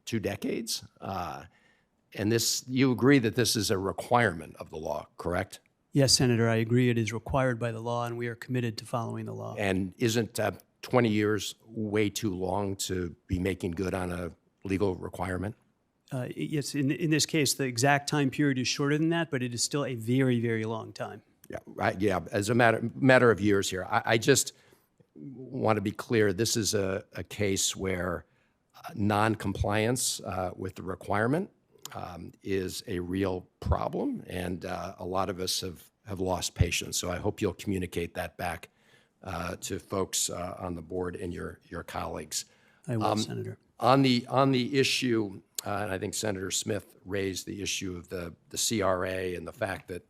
2 decades. And you agree that this is a requirement of the law, correct? Yes, Senator, I agree. It is required by the law, and we are committed to following the law. And isn't 20 years way too long to be making good on a legal requirement? Yes, in this case, the exact time period is shorter than that, but it is still a very, very long time. Yeah, right. Yeah, as a matter of years here. I just want to be clear. This is a case where non-compliance with the requirement is a real problem, and a lot of us have lost patience. So I hope you'll communicate that back to folks on the board and your colleagues. I will, Senator. On the issue, and I think Senator Smith raised the issue of the CRA and the fact that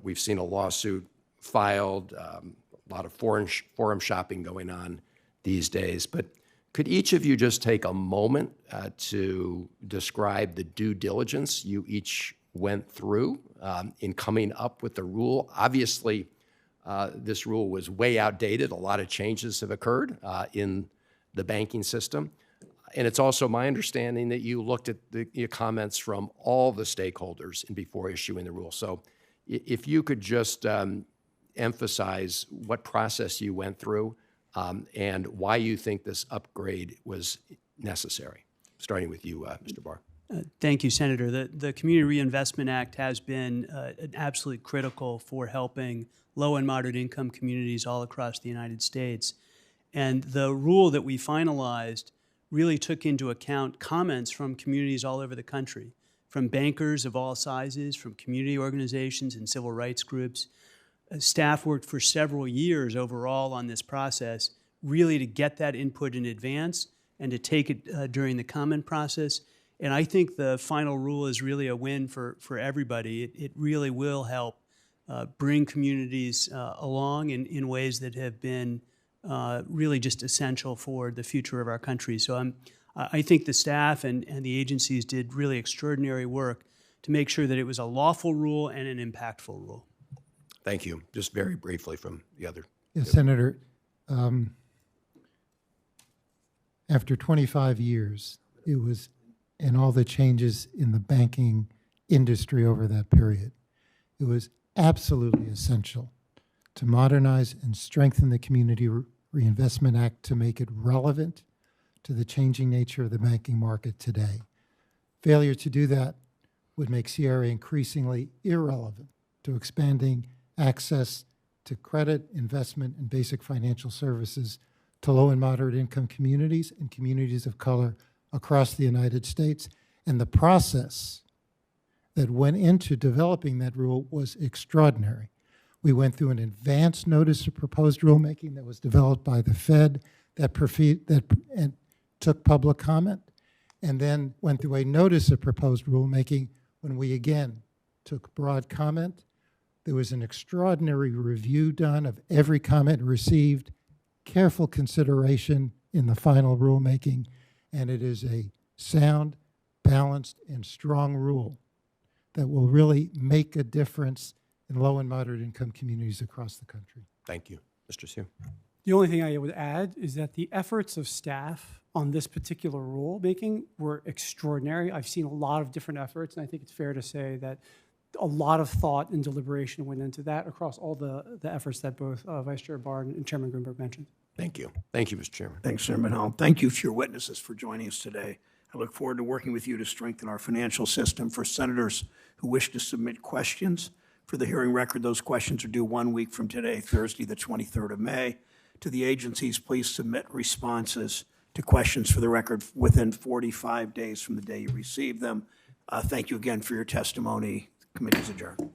we've seen a lawsuit filed, a lot of forum shopping going on these days. But could each of you just take a moment to describe the due diligence you each went through in coming up with the rule? Obviously, this rule was way outdated. A lot of changes have occurred in the banking system. And it's also my understanding that you looked at the comments from all the stakeholders before issuing the rule. So if you could just emphasize what process you went through and why you think this upgrade was necessary, starting with you, Mr. Barr. Thank you, Senator. The Community Reinvestment Act has been absolutely critical for helping low and moderate income communities all across the United States. And the rule that we finalized really took into account comments from communities all over the country, from bankers of all sizes, from community organizations and civil rights groups. Staff worked for several years overall on this process, really to get that input in advance and to take it during the comment process. And I think the final rule is really a win for everybody. It really will help bring communities along in ways that have been really just essential for the future of our country. So I think the staff and the agencies did really extraordinary work to make sure that it was a lawful rule and an impactful rule. Thank you. Just very briefly from the other. Yes, Senator. After 25 years, it was, and all the changes in the banking industry over that period, it was absolutely essential to modernize and strengthen the Community Reinvestment Act to make it relevant to the changing nature of the banking market today. Failure to do that would make CRA increasingly irrelevant to expanding access to credit, investment, and basic financial services to low and moderate income communities and communities of color across the United States. And the process that went into developing that rule was extraordinary. We went through an advance notice of proposed rulemaking that was developed by the Fed that took public comment, and then went through a notice of proposed rulemaking when we again took broad comment. There was an extraordinary review done of every comment received, careful consideration in the final rulemaking, and it is a sound, balanced, and strong rule that will really make a difference in low and moderate income communities across the country. Thank you. Mr. Hsu. The only thing I would add is that the efforts of staff on this particular rulemaking were extraordinary. I've seen a lot of different efforts, and I think it's fair to say that a lot of thought and deliberation went into that across all the efforts that both Vice Chair Barr and Chairman Gruenberg mentioned. Thank you. Thank you, Mr. Chairman. Thanks, Chairman Hall. Thank you to your witnesses for joining us today. I look forward to working with you to strengthen our financial system. For senators who wish to submit questions for the hearing record, those questions are due 1 week from today, Thursday, the 23rd of May. To the agencies, please submit responses to questions for the record within 45 days from the day you receive them. Thank you again for your testimony. The committee is adjourned.